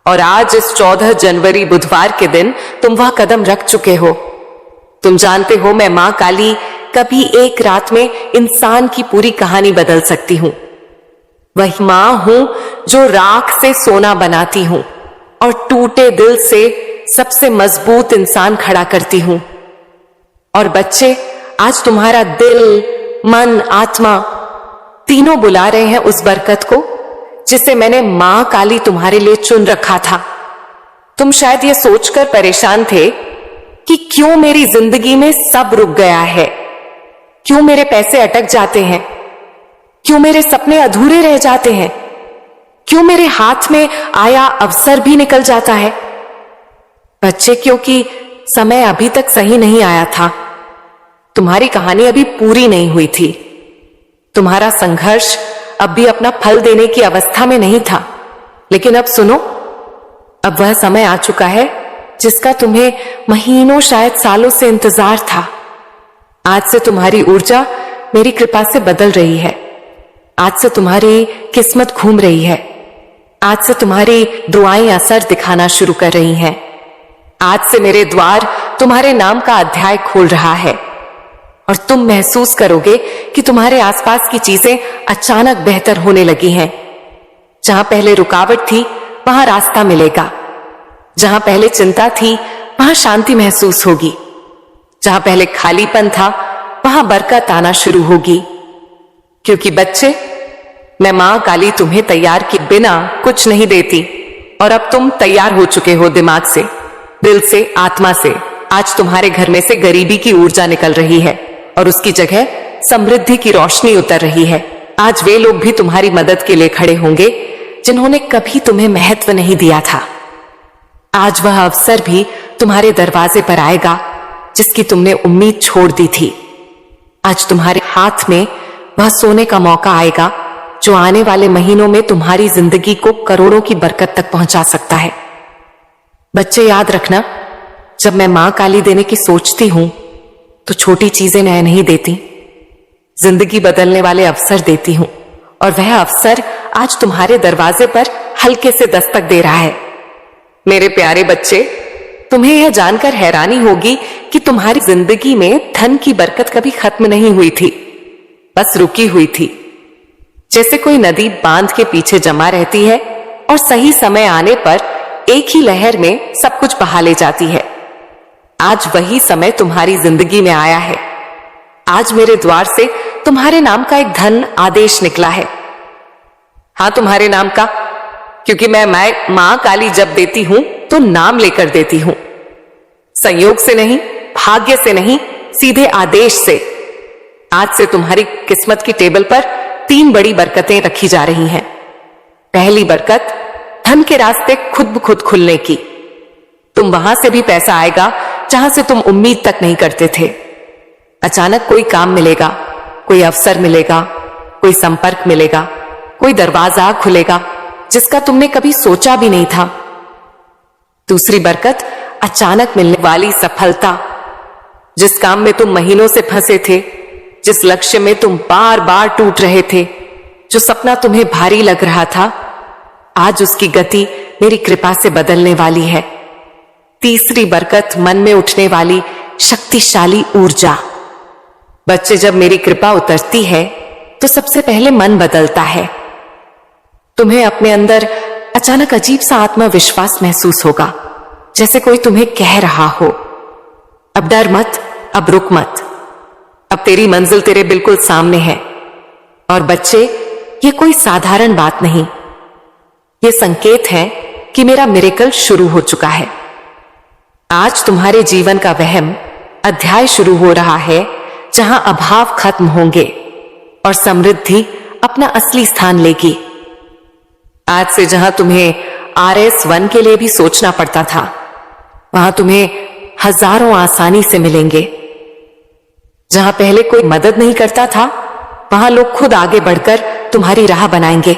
और आज इस 14 जनवरी बुधवार के दिन तुम वह कदम रख चुके हो। तुम जानते हो, मैं मां काली कभी एक रात में इंसान की पूरी कहानी बदल सकती हूं। वही मां हूं जो राख से सोना बनाती हूं और टूटे दिल से सबसे मजबूत इंसान खड़ा करती हूं। और बच्चे, आज तुम्हारा दिल, मन, आत्मा तीनों बुला रहे हैं उस बरकत को जिसे मैंने मां काली तुम्हारे लिए चुन रखा था। तुम शायद ये सोचकर परेशान थे कि क्यों मेरी जिंदगी में सब रुक गया है, क्यों मेरे पैसे अटक जाते हैं, क्यों मेरे सपने अधूरे रह जाते हैं, क्यों मेरे हाथ में आया अवसर भी निकल जाता है। बच्चे, क्योंकि समय अभी तक सही नहीं आया था। तुम्हारी कहानी अभी पूरी नहीं हुई थी। तुम्हारा संघर्ष अब भी अपना फल देने की अवस्था में नहीं था। लेकिन अब सुनो, अब वह समय आ चुका है जिसका तुम्हें महीनों शायद सालों से इंतजार था। आज से तुम्हारी ऊर्जा मेरी कृपा से बदल रही है। आज से तुम्हारी किस्मत घूम रही है। आज से तुम्हारी दुआएं असर दिखाना शुरू कर रही हैं। आज से मेरे द्वार तुम्हारे नाम का अध्याय खोल रहा है और तुम महसूस करोगे कि तुम्हारे आसपास की चीजें अचानक बेहतर होने लगी हैं। जहां पहले रुकावट थी वहां रास्ता मिलेगा। जहां पहले चिंता थी वहां शांति महसूस होगी। जहां पहले खालीपन था वहां बरकत आना शुरू होगी। क्योंकि बच्चे, मैं मां काली तुम्हें तैयार किए बिना कुछ नहीं देती और अब तुम तैयार हो चुके हो, दिमाग से, दिल से, आत्मा से। आज तुम्हारे घर में से गरीबी की ऊर्जा निकल रही है और उसकी जगह समृद्धि की रोशनी उतर रही है। आज वे लोग भी तुम्हारी मदद के लिए खड़े होंगे जिन्होंने कभी तुम्हें महत्व नहीं दिया था। आज वह अवसर भी तुम्हारे दरवाजे पर आएगा जिसकी तुमने उम्मीद छोड़ दी थी। आज तुम्हारे हाथ में वह सोने का मौका आएगा जो आने वाले महीनों में तुम्हारी जिंदगी को करोड़ों की बरकत तक पहुंचा सकता है। बच्चे, याद रखना, जब मैं मां काली देने की सोचती हूं तो छोटी चीजें मैं नहीं देती, जिंदगी बदलने वाले अवसर देती हूं। और वह अवसर आज तुम्हारे दरवाजे पर हल्के से दस्तक दे रहा है। मेरे प्यारे बच्चे, तुम्हें यह जानकर हैरानी होगी कि तुम्हारी जिंदगी में धन की बरकत कभी खत्म नहीं हुई थी, बस रुकी हुई थी। जैसे कोई नदी बांध के पीछे जमा रहती है और सही समय आने पर एक ही लहर में सब कुछ बहा ले जाती है। आज वही समय तुम्हारी जिंदगी में आया है। आज मेरे द्वार से तुम्हारे नाम का एक धन आदेश निकला है। हां, तुम्हारे नाम का, क्योंकि मैं मां काली जब देती हूं तो नाम लेकर देती हूं। संयोग से नहीं, भाग्य से नहीं, सीधे आदेश से। आज से तुम्हारी किस्मत की टेबल पर 3 बड़ी बरकतें रखी जा रही हैं। पहली बरकत, धन के रास्ते खुद ब खुद खुलने की। तुम वहां से भी पैसा आएगा जहां से तुम उम्मीद तक नहीं करते थे। अचानक कोई काम मिलेगा, कोई अवसर मिलेगा, कोई संपर्क मिलेगा, कोई दरवाजा खुलेगा जिसका तुमने कभी सोचा भी नहीं था। दूसरी बरकत, अचानक मिलने वाली सफलता। जिस काम में तुम महीनों से फंसे थे, जिस लक्ष्य में तुम बार बार टूट रहे थे, जो सपना तुम्हें भारी लग रहा था, आज उसकी गति मेरी कृपा से बदलने वाली है। तीसरी बरकत, मन में उठने वाली शक्तिशाली ऊर्जा। बच्चे, जब मेरी कृपा उतरती है तो सबसे पहले मन बदलता है। तुम्हें अपने अंदर अचानक अजीब सा आत्मविश्वास महसूस होगा, जैसे कोई तुम्हें कह रहा हो, अब डर मत, अब रुक मत, अब तेरी मंजिल तेरे बिल्कुल सामने है। और बच्चे, ये कोई साधारण बात नहीं, ये संकेत है कि मेरा मिरेकल शुरू हो चुका है। आज तुम्हारे जीवन का वहम अध्याय शुरू हो रहा है जहां अभाव खत्म होंगे और समृद्धि अपना असली स्थान लेगी। आज से जहां तुम्हें RS1 के लिए भी सोचना पड़ता था, वहां तुम्हें हजारों आसानी से मिलेंगे। जहां पहले कोई मदद नहीं करता था, वहां लोग खुद आगे बढ़कर तुम्हारी राह बनाएंगे।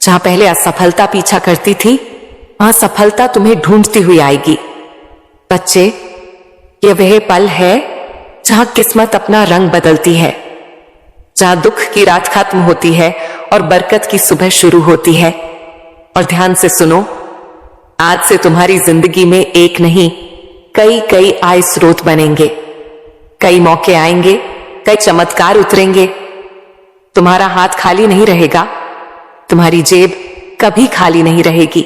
जहां पहले असफलता पीछा करती थी, वहां सफलता तुम्हें ढूंढती हुई आएगी। बच्चे, यह वह पल है जहां किस्मत अपना रंग बदलती है, जहां दुख की रात खत्म होती है और बरकत की सुबह शुरू होती है। और ध्यान से सुनो, आज से तुम्हारी जिंदगी में एक नहीं, कई आय स्रोत बनेंगे, कई मौके आएंगे, कई चमत्कार उतरेंगे। तुम्हारा हाथ खाली नहीं रहेगा, तुम्हारी जेब कभी खाली नहीं रहेगी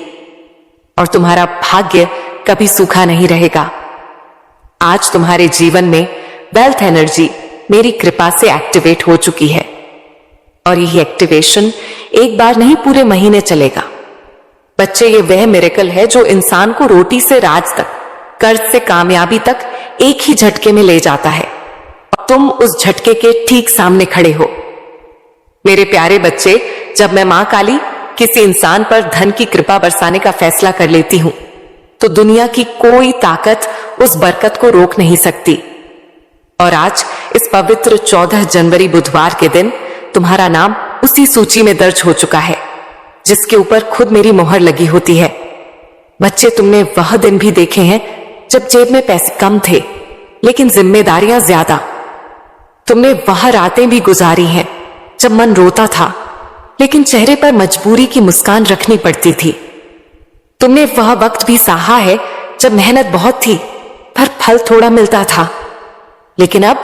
और तुम्हारा भाग्य कभी सूखा नहीं रहेगा। आज तुम्हारे जीवन में वेल्थ एनर्जी मेरी कृपा से एक्टिवेट हो चुकी है और यह एक्टिवेशन एक बार नहीं, पूरे महीने चलेगा। बच्चे, ये वह मिरेकल है जो इंसान को रोटी से राज तक, कर्ज से कामयाबी तक एक ही झटके में ले जाता है और तुम उस झटके के ठीक सामने खड़े हो। मेरे प्यारे बच्चे, जब मैं मां काली किसी इंसान पर धन की कृपा बरसाने का फैसला कर लेती हूं तो दुनिया की कोई ताकत उस बरकत को रोक नहीं सकती। और आज इस पवित्र 14 जनवरी बुधवार के दिन तुम्हारा नाम उसी सूची में दर्ज हो चुका है जिसके ऊपर खुद मेरी मोहर लगी होती है। बच्चे, तुमने वह दिन भी देखे हैं जब जेब में पैसे कम थे लेकिन जिम्मेदारियां ज्यादा। तुमने वह रातें भी गुजारी हैं जब मन रोता था लेकिन चेहरे पर मजबूरी की मुस्कान रखनी पड़ती थी। तुमने वह वक्त भी सहा है जब मेहनत बहुत थी पर फल थोड़ा मिलता था। लेकिन अब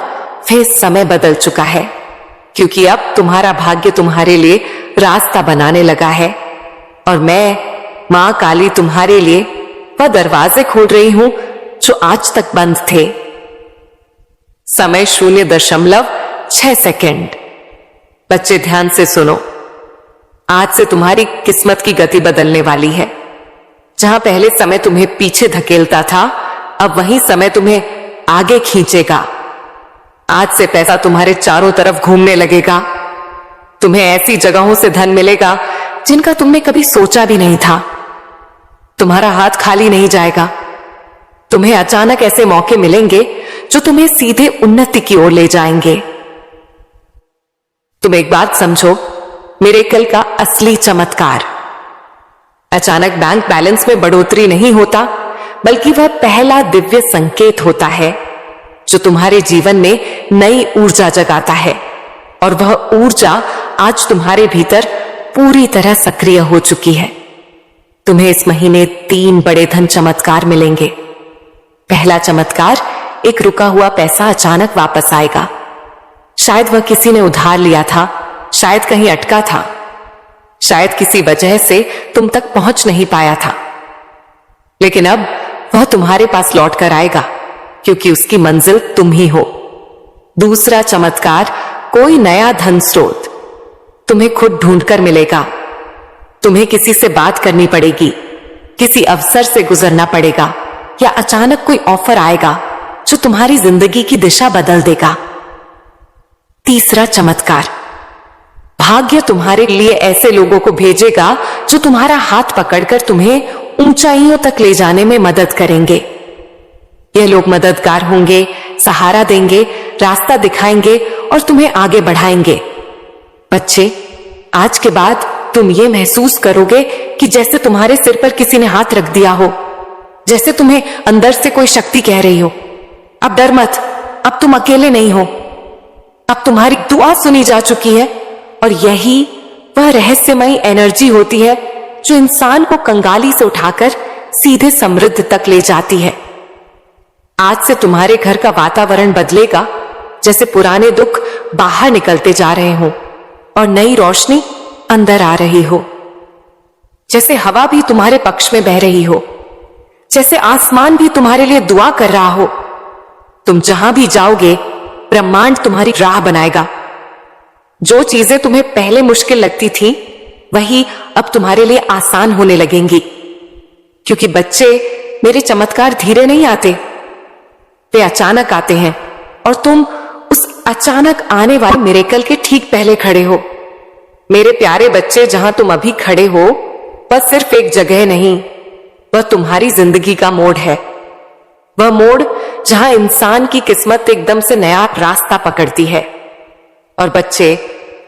फिर समय बदल चुका है, क्योंकि अब तुम्हारा भाग्य तुम्हारे लिए रास्ता बनाने लगा है और मैं मां काली तुम्हारे लिए वह दरवाजे खोल रही हूं जो आज तक बंद थे। समय 0.6 सेकंड। बच्चे, ध्यान से सुनो। आज से तुम्हारी किस्मत की गति बदलने वाली है। जहां पहले समय तुम्हें पीछे धकेलता था, अब वही समय तुम्हें आगे खींचेगा। आज से पैसा तुम्हारे चारों तरफ घूमने लगेगा। तुम्हें ऐसी जगहों से धन मिलेगा जिनका तुमने कभी सोचा भी नहीं था। तुम्हारा हाथ खाली नहीं जाएगा। तुम्हें अचानक ऐसे मौके मिलेंगे जो तुम्हें सीधे उन्नति की ओर ले जाएंगे। तुम एक बात समझो, मिरेकल का असली चमत्कार अचानक बैंक बैलेंस में बढ़ोतरी नहीं होता, बल्कि वह पहला दिव्य संकेत होता है जो तुम्हारे जीवन में नई ऊर्जा जगाता है। और वह ऊर्जा आज तुम्हारे भीतर पूरी तरह सक्रिय हो चुकी है। तुम्हें इस महीने 3 बड़े धन चमत्कार मिलेंगे। पहला चमत्कार, एक रुका हुआ पैसा अचानक वापस आएगा। शायद वह किसी ने उधार लिया था, शायद कहीं अटका था, शायद किसी वजह से तुम तक पहुंच नहीं पाया था, लेकिन अब वह तुम्हारे पास लौट कर आएगा, क्योंकि उसकी मंजिल तुम ही हो। दूसरा चमत्कार, कोई नया धन स्रोत तुम्हें खुद ढूंढकर मिलेगा। तुम्हें किसी से बात करनी पड़ेगी, किसी अवसर से गुजरना पड़ेगा, या अचानक कोई ऑफर आएगा जो तुम्हारी जिंदगी की दिशा बदल देगा। तीसरा चमत्कार, भाग्य तुम्हारे लिए ऐसे लोगों को भेजेगा जो तुम्हारा हाथ पकड़कर तुम्हें ऊंचाइयों तक ले जाने में मदद करेंगे। ये लोग मददगार होंगे, सहारा देंगे, रास्ता दिखाएंगे और तुम्हें आगे बढ़ाएंगे। बच्चे, आज के बाद तुम ये महसूस करोगे कि जैसे तुम्हारे सिर पर किसी ने हाथ रख दिया हो, जैसे तुम्हें अंदर से कोई शक्ति कह रही हो, अब डर मत, अब तुम अकेले नहीं हो, अब तुम्हारी दुआ सुनी जा चुकी है। और यही वह रहस्यमयी एनर्जी होती है जो इंसान को कंगाली से उठाकर सीधे समृद्ध तक ले जाती है। आज से तुम्हारे घर का वातावरण बदलेगा, जैसे पुराने दुख बाहर निकलते जा रहे हो और नई रोशनी अंदर आ रही हो। जैसे हवा भी तुम्हारे पक्ष में बह रही हो, जैसे आसमान भी तुम्हारे लिए दुआ कर रहा हो। तुम जहां भी जाओगे, ब्रह्मांड तुम्हारी राह बनाएगा। जो चीजें तुम्हें पहले मुश्किल लगती थी, वही अब तुम्हारे लिए आसान होने लगेंगी। क्योंकि बच्चे, मेरे चमत्कार धीरे नहीं आते, वे अचानक आते हैं और तुम उस अचानक आने वाले मिरेकल के ठीक पहले खड़े हो। मेरे प्यारे बच्चे, जहां तुम अभी खड़े हो वह सिर्फ एक जगह नहीं, वह तुम्हारी जिंदगी का मोड़ है। वह मोड़ जहां इंसान की किस्मत एकदम से नया रास्ता पकड़ती है। और बच्चे,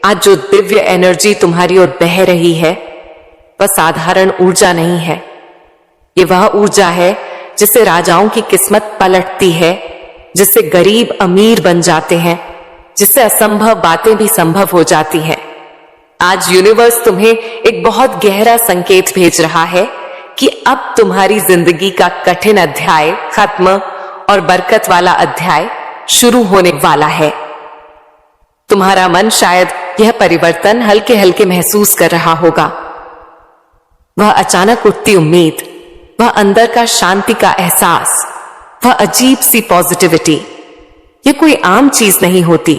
आज जो दिव्य एनर्जी तुम्हारी ओर बह रही है, वह साधारण ऊर्जा नहीं है। ये वह ऊर्जा है जिससे राजाओं की किस्मत पलटती है, जिससे गरीब अमीर बन जाते हैं, जिससे असंभव बातें भी संभव हो जाती हैं। आज यूनिवर्स तुम्हें एक बहुत गहरा संकेत भेज रहा है कि अब तुम्हारी जिंदगी का कठिन अध्याय खत्म और बरकत वाला अध्याय शुरू होने वाला है। तुम्हारा मन शायद यह परिवर्तन हल्के हल्के महसूस कर रहा होगा। वह अचानक उठती उम्मीद, वह अंदर का शांति का एहसास, वह अजीब सी पॉजिटिविटी, ये कोई आम चीज नहीं होती।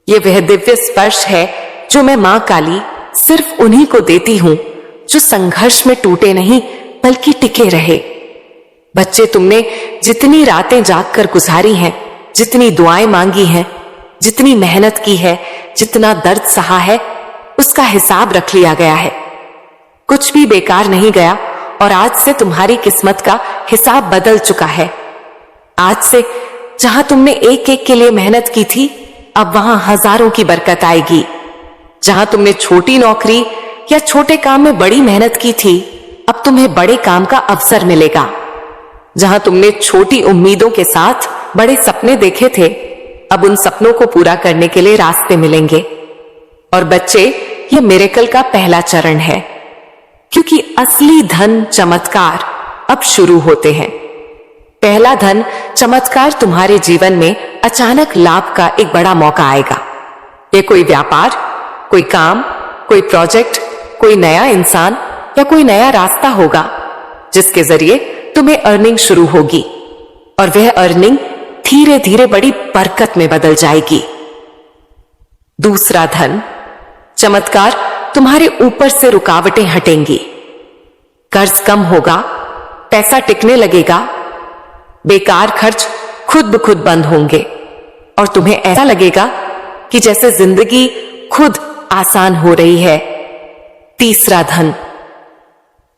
ये वह दिव्य स्पर्श है जो मैं मां काली सिर्फ उन्हीं को देती हूं जो संघर्ष में टूटे नहीं बल्कि टिके रहे। बच्चे, तुमने जितनी रातें जागकर गुजारी हैं, जितनी दुआएं मांगी हैं, जितनी मेहनत की है, जितना दर्द सहा है, उसका हिसाब रख लिया गया है। कुछ भी बेकार नहीं गया और आज से तुम्हारी किस्मत का हिसाब बदल चुका है। आज से जहां तुमने एक एक के लिए मेहनत की थी, अब वहां हजारों की बरकत आएगी। जहां तुमने छोटी नौकरी या छोटे काम में बड़ी मेहनत की थी, अब तुम्हें बड़े काम का अवसर मिलेगा। जहां तुमने छोटी उम्मीदों के साथ बड़े सपने देखे थे, अब उन सपनों को पूरा करने के लिए रास्ते मिलेंगे। और बच्चे, यह मिरेकल का पहला चरण है, क्योंकि असली धन चमत्कार अब शुरू होते हैं। पहला धन चमत्कार तुम्हारे जीवन में अचानक लाभ का एक बड़ा मौका आएगा। यह कोई व्यापार, कोई काम, कोई प्रोजेक्ट, कोई नया इंसान या कोई नया रास्ता होगा जिसके जरिए तुम्हें अर्निंग शुरू होगी, और वह अर्निंग धीरे धीरे बड़ी बरकत में बदल जाएगी। दूसरा धन चमत्कार तुम्हारे ऊपर से रुकावटें हटेंगी। कर्ज कम होगा, पैसा टिकने लगेगा, बेकार खर्च खुद ब खुद बंद होंगे और तुम्हें ऐसा लगेगा कि जैसे जिंदगी खुद आसान हो रही है। तीसरा धन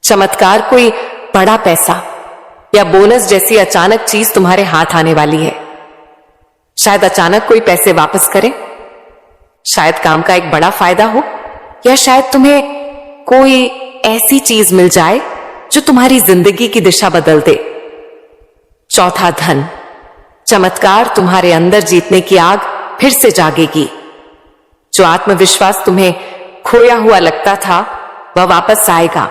चमत्कार कोई बड़ा पैसा या बोनस जैसी अचानक चीज तुम्हारे हाथ आने वाली है। शायद अचानक कोई पैसे वापस करे, शायद काम का एक बड़ा फायदा हो, या शायद तुम्हें कोई ऐसी चीज मिल जाए जो तुम्हारी जिंदगी की दिशा बदल दे। चौथा धन चमत्कार तुम्हारे अंदर जीतने की आग फिर से जागेगी। जो आत्मविश्वास तुम्हें खोया हुआ लगता था, वह वापस आएगा,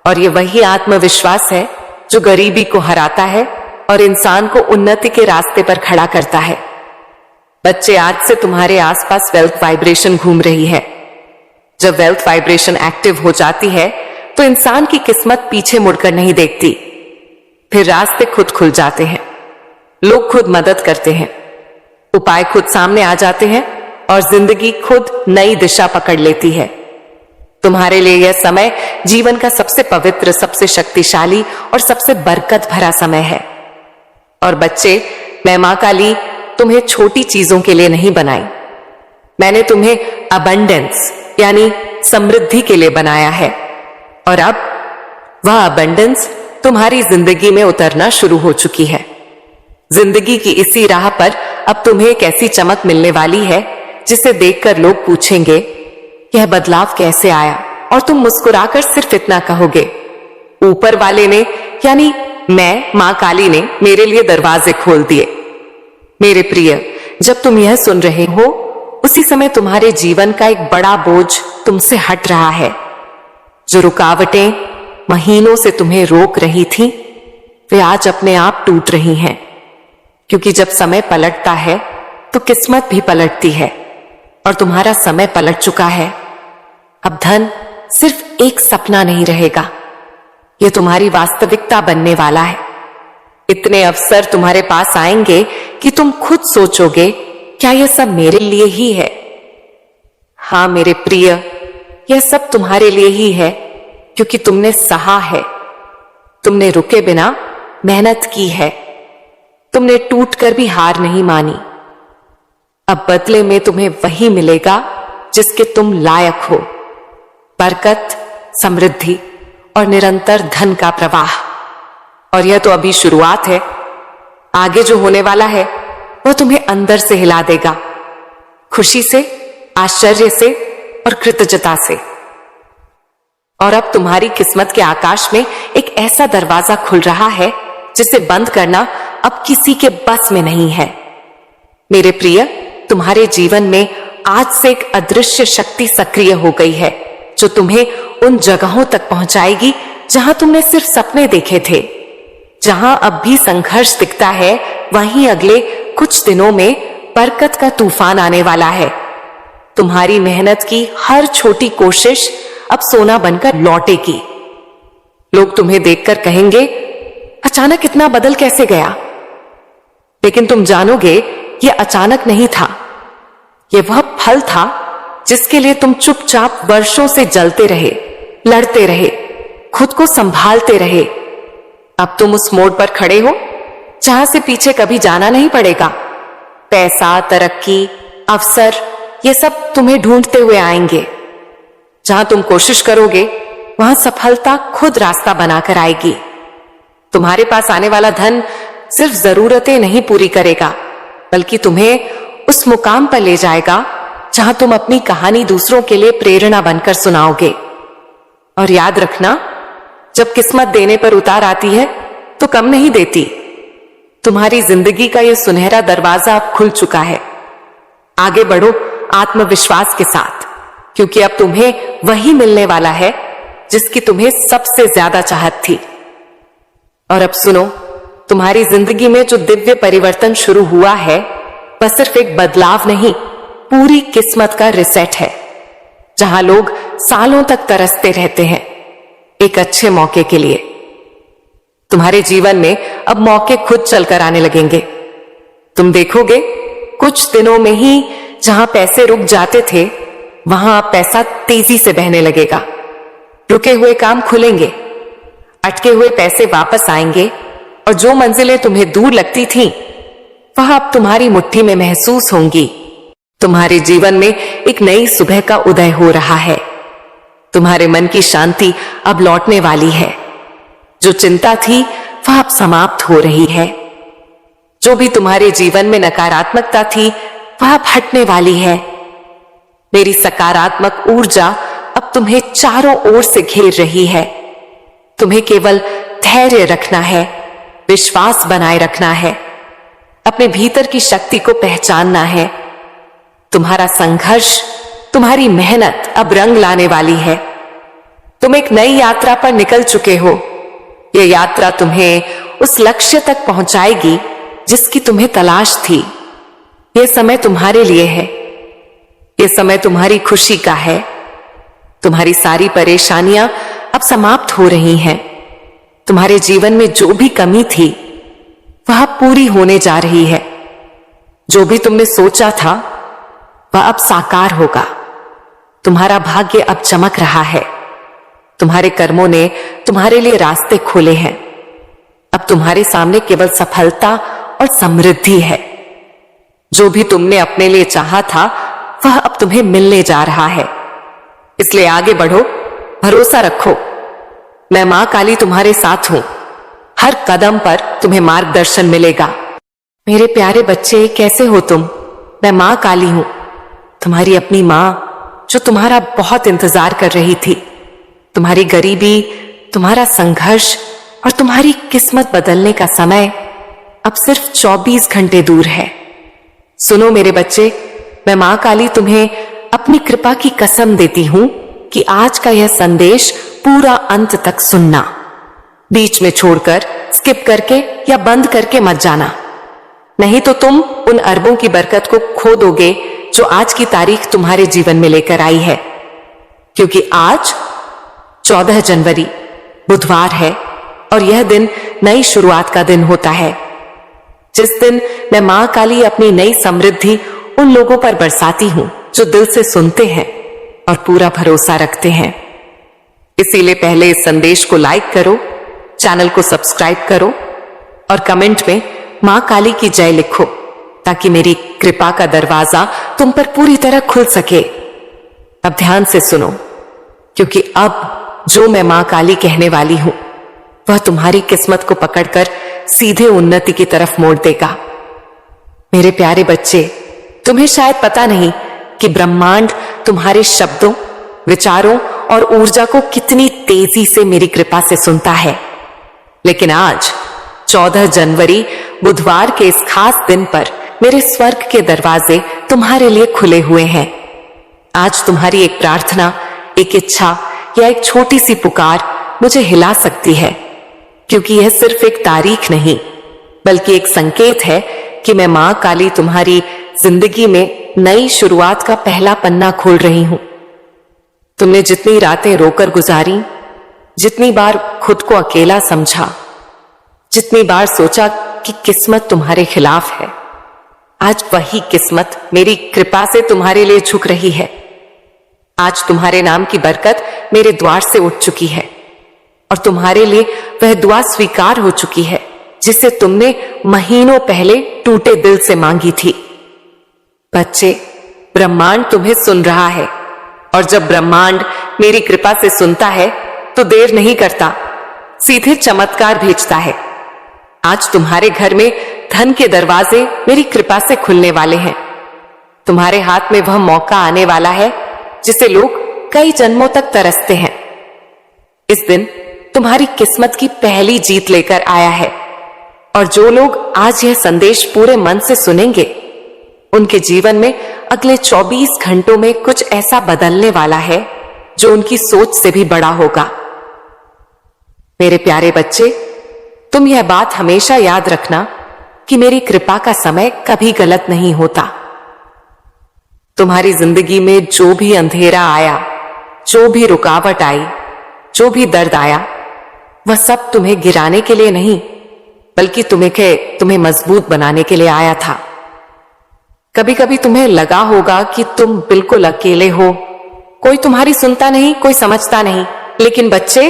और यह वही आत्मविश्वास है जो गरीबी को हराता है और इंसान को उन्नति के रास्ते पर खड़ा करता है। बच्चे, आज से तुम्हारे आसपास वेल्थ वाइब्रेशन घूम रही है। जब वेल्थ वाइब्रेशन एक्टिव हो जाती है तो इंसान की किस्मत पीछे मुड़कर नहीं देखती। फिर रास्ते खुद खुल जाते हैं, लोग खुद मदद करते हैं, उपाय खुद सामने आ जाते हैं और जिंदगी खुद नई दिशा पकड़ लेती है। तुम्हारे लिए यह समय जीवन का सबसे पवित्र, सबसे शक्तिशाली और सबसे बरकत भरा समय है। और बच्चे, मैं मां काली तुम्हें छोटी चीजों के लिए नहीं बनाई, मैंने तुम्हें अबंडेंस यानी समृद्धि के लिए बनाया है। और अब वह अबंडेंस तुम्हारी जिंदगी में उतरना शुरू हो चुकी है। जिंदगी की इसी राह पर अब तुम्हें एक ऐसी चमक मिलने वाली है जिसे देखकर लोग पूछेंगे, यह बदलाव कैसे आया? और तुम मुस्कुराकर सिर्फ इतना कहोगे, ऊपर वाले ने यानी मैं मां काली ने मेरे लिए दरवाजे खोल दिए। मेरे प्रिय, जब तुम यह सुन रहे हो, उसी समय तुम्हारे जीवन का एक बड़ा बोझ तुमसे हट रहा है। जो रुकावटें महीनों से तुम्हें रोक रही थी, वे आज अपने आप टूट रही हैं, क्योंकि जब समय पलटता है तो किस्मत भी पलटती है, और तुम्हारा समय पलट चुका है। अब धन सिर्फ एक सपना नहीं रहेगा, यह तुम्हारी वास्तविकता बनने वाला है। इतने अवसर तुम्हारे पास आएंगे कि तुम खुद सोचोगे, क्या यह सब मेरे लिए ही है? हां मेरे प्रिय, यह सब तुम्हारे लिए ही है, क्योंकि तुमने सहा है, तुमने रुके बिना मेहनत की है, तुमने टूटकर भी हार नहीं मानी। अब बदले में तुम्हें वही मिलेगा जिसके तुम लायक हो, बरकत, समृद्धि और निरंतर धन का प्रवाह। और यह तो अभी शुरुआत है, आगे जो होने वाला है वह तुम्हें अंदर से हिला देगा, खुशी से, आश्चर्य से और कृतज्ञता से। और अब तुम्हारी किस्मत के आकाश में एक ऐसा दरवाजा खुल रहा है जिसे बंद करना अब किसी के बस में नहीं है। मेरे प्रिय, तुम्हारे जीवन में आज से एक अदृश्य शक्ति सक्रिय हो गई है, जो तुम्हें उन जगहों तक पहुंचाएगी जहां तुमने सिर्फ सपने देखे थे। जहां अब भी संघर्ष दिखता है, वहीं अगले कुछ दिनों में बरकत का तूफान आने वाला है। तुम्हारी मेहनत की हर छोटी कोशिश अब सोना बनकर लौटेगी। लोग तुम्हें देखकर कहेंगे, अचानक इतना बदल कैसे गया? लेकिन तुम जानोगे, यह अचानक नहीं था, यह वह फल था जिसके लिए तुम चुपचाप वर्षों से जलते रहे, लड़ते रहे, खुद को संभालते रहे। अब तुम उस मोड़ पर खड़े हो जहां से पीछे कभी जाना नहीं पड़ेगा। पैसा, तरक्की, अवसर, ये सब तुम्हें ढूंढते हुए आएंगे। जहां तुम कोशिश करोगे, वहां सफलता खुद रास्ता बनाकर आएगी। तुम्हारे पास आने वाला धन सिर्फ जरूरतें नहीं पूरी करेगा, बल्कि तुम्हें उस मुकाम पर ले जाएगा जहां तुम अपनी कहानी दूसरों के लिए प्रेरणा बनकर सुनाओगे। और याद रखना, जब किस्मत देने पर उतार आती है तो कम नहीं देती। तुम्हारी जिंदगी का यह सुनहरा दरवाजा अब खुल चुका है। आगे बढ़ो आत्मविश्वास के साथ, क्योंकि अब तुम्हें वही मिलने वाला है जिसकी तुम्हें सबसे ज्यादा चाहत थी। और अब सुनो, तुम्हारी जिंदगी में जो दिव्य परिवर्तन शुरू हुआ है वह सिर्फ एक बदलाव नहीं, पूरी किस्मत का रिसेट है। जहां लोग सालों तक तरसते रहते हैं एक अच्छे मौके के लिए, तुम्हारे जीवन में अब मौके खुद चलकर आने लगेंगे। तुम देखोगे कुछ दिनों में ही जहां पैसे रुक जाते थे वहां अब पैसा तेजी से बहने लगेगा। रुके हुए काम खुलेंगे, अटके हुए पैसे वापस आएंगे और जो मंजिलें तुम्हें दूर लगती थीं वह अब तुम्हारी मुट्ठी में महसूस होंगी। तुम्हारे जीवन में एक नई सुबह का उदय हो रहा है। तुम्हारे मन की शांति अब लौटने वाली है। जो चिंता थी वह अब समाप्त हो रही है। जो भी तुम्हारे जीवन में नकारात्मकता थी वह अब हटने वाली है। मेरी सकारात्मक ऊर्जा अब तुम्हें चारों ओर से घेर रही है। तुम्हें केवल धैर्य रखना है, विश्वास बनाए रखना है, अपने भीतर की शक्ति को पहचानना है। तुम्हारा संघर्ष, तुम्हारी मेहनत अब रंग लाने वाली है। तुम एक नई यात्रा पर निकल चुके हो। यह यात्रा तुम्हें उस लक्ष्य तक पहुंचाएगी जिसकी तुम्हें तलाश थी। यह समय तुम्हारे लिए है। यह समय तुम्हारी खुशी का है। तुम्हारी सारी परेशानियां अब समाप्त हो रही हैं। तुम्हारे जीवन में जो भी कमी थी वह पूरी होने जा रही है। जो भी तुमने सोचा था वह अब साकार होगा। तुम्हारा भाग्य अब चमक रहा है। तुम्हारे कर्मों ने तुम्हारे लिए रास्ते खोले हैं। अब तुम्हारे सामने केवल सफलता और समृद्धि है। जो भी तुमने अपने लिए चाहा था वह अब तुम्हें मिलने जा रहा है। इसलिए आगे बढ़ो, भरोसा रखो। मैं मां काली तुम्हारे साथ हूं। हर कदम पर तुम्हें मार्गदर्शन मिलेगा। मेरे प्यारे बच्चे, कैसे हो तुम? मैं मां काली हूं, तुम्हारी अपनी मां, जो तुम्हारा बहुत इंतजार कर रही थी। तुम्हारी गरीबी, तुम्हारा संघर्ष और तुम्हारी किस्मत बदलने का समय अब सिर्फ 24 घंटे दूर है। सुनो मेरे बच्चे, मैं मां काली तुम्हें अपनी कृपा की कसम देती हूं कि आज का यह संदेश पूरा अंत तक सुनना। बीच में छोड़कर, स्किप करके या बंद करके मत जाना, नहीं तो तुम उन अरबों की बरकत को खो दोगे जो आज की तारीख तुम्हारे जीवन में लेकर आई है। क्योंकि आज 14 जनवरी बुधवार है और यह दिन नई शुरुआत का दिन होता है, जिस दिन मैं मां काली अपनी नई समृद्धि उन लोगों पर बरसाती हूं जो दिल से सुनते हैं और पूरा भरोसा रखते हैं। इसीलिए पहले इस संदेश को लाइक करो, चैनल को सब्सक्राइब करो और कमेंट में मां काली की जय लिखो, ताकि मेरी कृपा का दरवाजा तुम पर पूरी तरह खुल सके। अब ध्यान से सुनो, क्योंकि अब जो मैं मां काली कहने वाली हूं वह तुम्हारी किस्मत को पकड़कर सीधे उन्नति की तरफ मोड़ देगा। मेरे प्यारे बच्चे, तुम्हें शायद पता नहीं कि ब्रह्मांड तुम्हारे शब्दों, विचारों और ऊर्जा को कितनी तेजी से मेरी कृपा से सुनता है। लेकिन आज 14 जनवरी बुधवार के इस खास दिन पर मेरे स्वर्ग के दरवाजे तुम्हारे लिए खुले हुए हैं। आज तुम्हारी एक प्रार्थना, एक इच्छा या एक छोटी सी पुकार मुझे हिला सकती है, क्योंकि यह सिर्फ एक तारीख नहीं बल्कि एक संकेत है कि मैं मां काली तुम्हारी जिंदगी में नई शुरुआत का पहला पन्ना खोल रही हूं। तुमने जितनी रातें रोकर गुजारी, जितनी बार खुद को अकेला समझा, जितनी बार सोचा कि किस्मत तुम्हारे खिलाफ है, आज वही किस्मत मेरी कृपा से तुम्हारे लिए झुक रही है। आज तुम्हारे नाम की बरकत मेरे द्वार से उठ चुकी है और तुम्हारे लिए वह दुआ स्वीकार हो चुकी है जिसे तुमने महीनों पहले टूटे दिल से मांगी थी। बच्चे, ब्रह्मांड तुम्हें सुन रहा है और जब ब्रह्मांड मेरी कृपा से सुनता है तो देर नहीं करता, सीधे चमत्कार भेजता है। आज तुम्हारे घर में धन के दरवाजे मेरी कृपा से खुलने वाले हैं। तुम्हारे हाथ में वह मौका आने वाला है जिसे लोग कई जन्मों तक तरसते हैं। इस दिन तुम्हारी किस्मत की पहली जीत लेकर आया है, और जो लोग आज यह संदेश पूरे मन से सुनेंगे, उनके जीवन में अगले 24 घंटों में कुछ ऐसा बदलने वाला है जो उनकी सोच से भी बड़ा होगा। मेरे प्यारे बच्चे, तुम यह बात हमेशा याद रखना कि मेरी कृपा का समय कभी गलत नहीं होता। तुम्हारी जिंदगी में जो भी अंधेरा आया, जो भी रुकावट आई, जो भी दर्द आया, वह सब तुम्हें गिराने के लिए नहीं, बल्कि तुम्हें मजबूत बनाने के लिए आया था। कभी कभी तुम्हें लगा होगा कि तुम बिल्कुल अकेले हो, कोई तुम्हारी सुनता नहीं, कोई समझता नहीं। लेकिन बच्चे,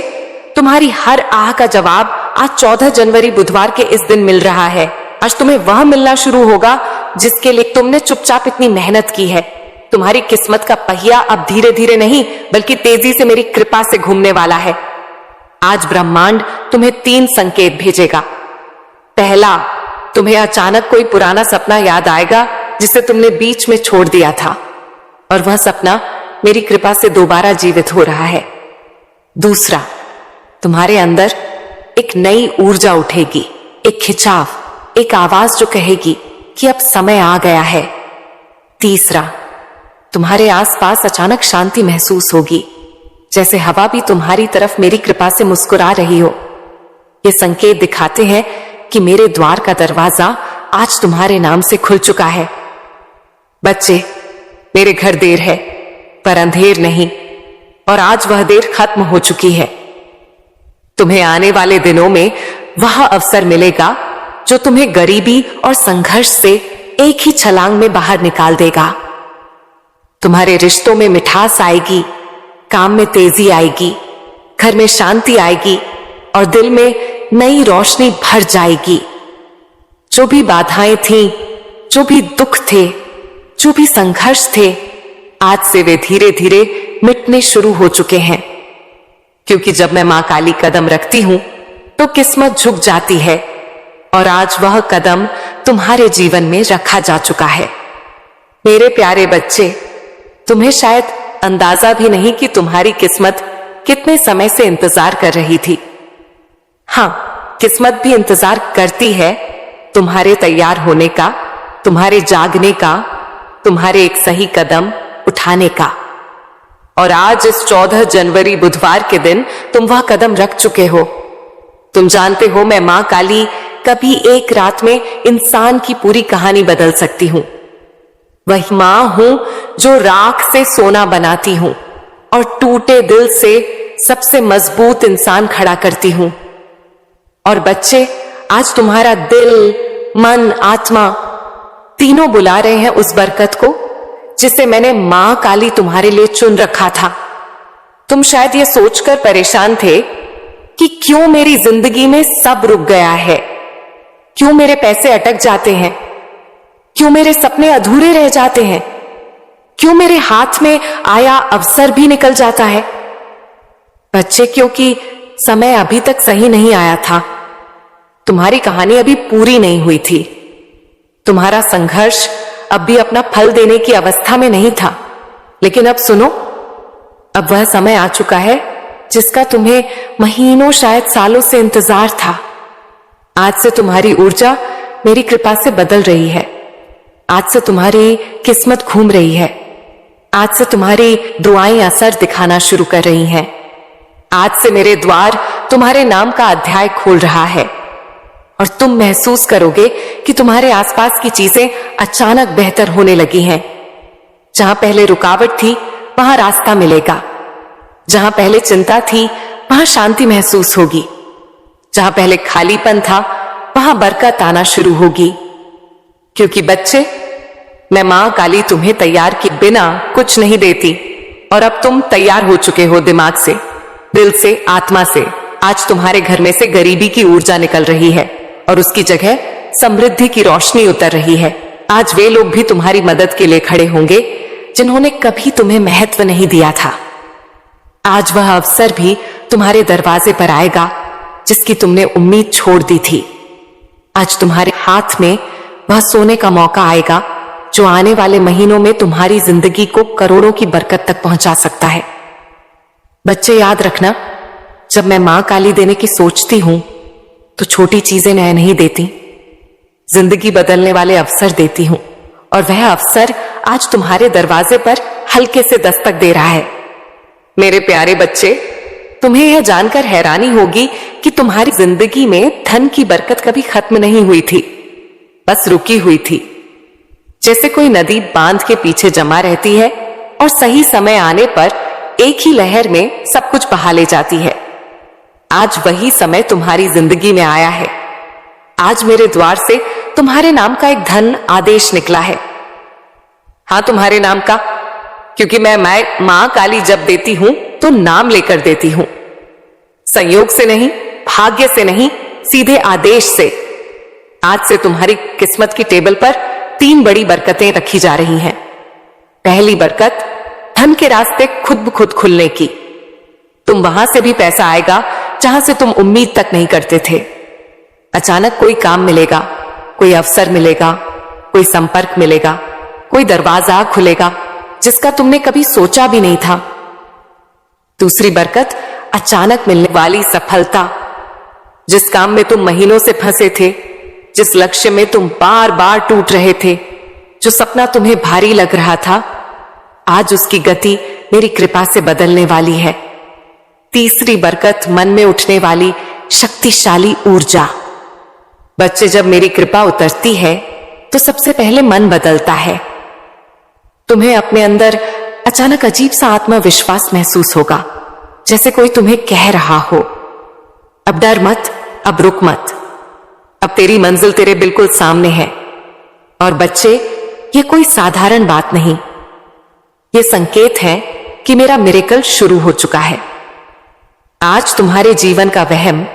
तुम्हारी हर आह का जवाब आज 14 जनवरी बुधवार के इस दिन मिल रहा है। आज तुम्हें वह मिलना शुरू होगा जिसके लिए तुमने चुपचाप इतनी मेहनत की है। तुम्हारी किस्मत का पहिया अब धीरे धीरे नहीं, बल्कि तेजी से मेरी कृपा से घूमने वाला है। आज ब्रह्मांड तुम्हें 3 संकेत भेजेगा। पहला, तुम्हें अचानक कोई पुराना सपना याद आएगा जिसे तुमने बीच में छोड़ दिया था, और वह सपना मेरी कृपा से दोबारा जीवित हो रहा है। दूसरा, तुम्हारे अंदर एक नई ऊर्जा उठेगी, एक खिंचाव, एक आवाज जो कहेगी कि अब समय आ गया है। तीसरा, तुम्हारे आसपास अचानक शांति महसूस होगी, जैसे हवा भी तुम्हारी तरफ मेरी कृपा से मुस्कुरा रही हो। ये संकेत दिखाते हैं कि मेरे द्वार का दरवाजा आज तुम्हारे नाम से खुल चुका है। बच्चे, मेरे घर देर है पर अंधेर नहीं, और आज वह देर खत्म हो चुकी है। तुम्हें आने वाले दिनों में वह अवसर मिलेगा जो तुम्हें गरीबी और संघर्ष से एक ही छलांग में बाहर निकाल देगा। तुम्हारे रिश्तों में मिठास आएगी, काम में तेजी आएगी, घर में शांति आएगी, और दिल में नई रोशनी भर जाएगी। जो भी बाधाएं थीं, जो भी दुख थे, जो भी संघर्ष थे, आज से वे धीरे धीरे मिटने शुरू हो चुके हैं। क्योंकि जब मैं मां काली कदम रखती हूं तो किस्मत झुक जाती है, और आज वह कदम तुम्हारे जीवन में रखा जा चुका है। मेरे प्यारे बच्चे, तुम्हें शायद अंदाजा भी नहीं कि तुम्हारी किस्मत कितने समय से इंतजार कर रही थी। हां, किस्मत भी इंतजार करती है तुम्हारे तैयार होने का, तुम्हारे जागने का, तुम्हारे एक सही कदम उठाने का। और आज इस 14 जनवरी बुधवार के दिन तुम वह कदम रख चुके हो। तुम जानते हो, मैं मां काली कभी एक रात में इंसान की पूरी कहानी बदल सकती हूं। वही मां हूं जो राख से सोना बनाती हूं और टूटे दिल से सबसे मजबूत इंसान खड़ा करती हूं। और बच्चे, आज तुम्हारा दिल, मन, आत्मा तीनों बुला रहे हैं उस बरकत को जिसे मैंने मां काली तुम्हारे लिए चुन रखा था। तुम शायद ये सोचकर परेशान थे कि क्यों मेरी जिंदगी में सब रुक गया है, क्यों मेरे पैसे अटक जाते हैं, क्यों मेरे सपने अधूरे रह जाते हैं, क्यों मेरे हाथ में आया अवसर भी निकल जाता है। बच्चे, क्योंकि समय अभी तक सही नहीं आया था। तुम्हारी कहानी अभी पूरी नहीं हुई थी। तुम्हारा संघर्ष अब भी अपना फल देने की अवस्था में नहीं था। लेकिन अब सुनो, अब वह समय आ चुका है जिसका तुम्हें महीनों, शायद सालों से इंतजार था। आज से तुम्हारी ऊर्जा मेरी कृपा से बदल रही है। आज से तुम्हारी किस्मत घूम रही है। आज से तुम्हारी दुआएं असर दिखाना शुरू कर रही हैं। आज से मेरे द्वार तुम्हारे नाम का अध्याय खोल रहा है, और तुम महसूस करोगे कि तुम्हारे आसपास की चीजें अचानक बेहतर होने लगी हैं। जहां पहले रुकावट थी, वहां रास्ता मिलेगा। जहां पहले चिंता थी, वहां शांति महसूस होगी। जहां पहले खालीपन था, वहां बरकत आना शुरू होगी। क्योंकि बच्चे, मैं मां काली तुम्हें तैयार किए बिना कुछ नहीं देती, और अब तुम तैयार हो चुके हो, दिमाग से, दिल से, आत्मा से। आज तुम्हारे घर में से गरीबी की ऊर्जा निकल रही है और उसकी जगह समृद्धि की रोशनी उतर रही है। आज वे लोग भी तुम्हारी मदद के लिए खड़े होंगे जिन्होंने कभी तुम्हें महत्व नहीं दिया था। आज वह अवसर भी तुम्हारे दरवाजे पर आएगा जिसकी तुमने उम्मीद छोड़ दी थी। आज तुम्हारे हाथ में वह सोने का मौका आएगा जो आने वाले महीनों में तुम्हारी जिंदगी को करोड़ों की बरकत तक पहुंचा सकता है। बच्चे याद रखना, जब मैं मां काली देने की सोचती हूं तो छोटी चीजें मैं नहीं देती, जिंदगी बदलने वाले अवसर देती हूं, और वह अवसर आज तुम्हारे दरवाजे पर हल्के से दस्तक दे रहा है। मेरे प्यारे बच्चे, तुम्हें यह जानकर हैरानी होगी कि तुम्हारी जिंदगी में धन की बरकत कभी खत्म नहीं हुई थी, बस रुकी हुई थी। जैसे कोई नदी बांध के पीछे जमा रहती है और सही समय आने पर एक ही लहर में सब कुछ बहा ले जाती है। आज वही समय तुम्हारी जिंदगी में आया है। आज मेरे द्वार से तुम्हारे नाम का एक धन आदेश निकला है। हाँ, तुम्हारे नाम का, क्योंकि मैं मां काली जब देती हूं तो नाम लेकर देती हूं, संयोग से नहीं, भाग्य से नहीं, सीधे आदेश से। आज से तुम्हारी किस्मत की टेबल पर 3 बड़ी बरकतें रखी जा रही हैं। पहली बरकत, धन के रास्ते खुद ब खुद खुलने की। तुम वहां से भी पैसा आएगा जहां से तुम उम्मीद तक नहीं करते थे। अचानक कोई काम मिलेगा, कोई अवसर मिलेगा, कोई संपर्क मिलेगा, कोई दरवाजा खुलेगा जिसका तुमने कभी सोचा भी नहीं था। दूसरी बरकत, अचानक मिलने वाली सफलता। जिस काम में तुम महीनों से फंसे थे, जिस लक्ष्य में तुम बार बार टूट रहे थे, जो सपना तुम्हें भारी लग रहा था, आज उसकी गति मेरी कृपा से बदलने वाली है। तीसरी बरकत, मन में उठने वाली शक्तिशाली ऊर्जा। बच्चे, जब मेरी कृपा उतरती है तो सबसे पहले मन बदलता है। तुम्हें अपने अंदर अचानक अजीब सा आत्मविश्वास महसूस होगा, जैसे कोई तुम्हें कह रहा हो, अब डर मत, अब रुक मत, अब तेरी मंजिल तेरे बिल्कुल सामने है। और बच्चे, ये कोई साधारण बात नहीं, ये संकेत है कि मेरा मिरेकल शुरू हो चुका है। आज तुम्हारे जीवन का वहम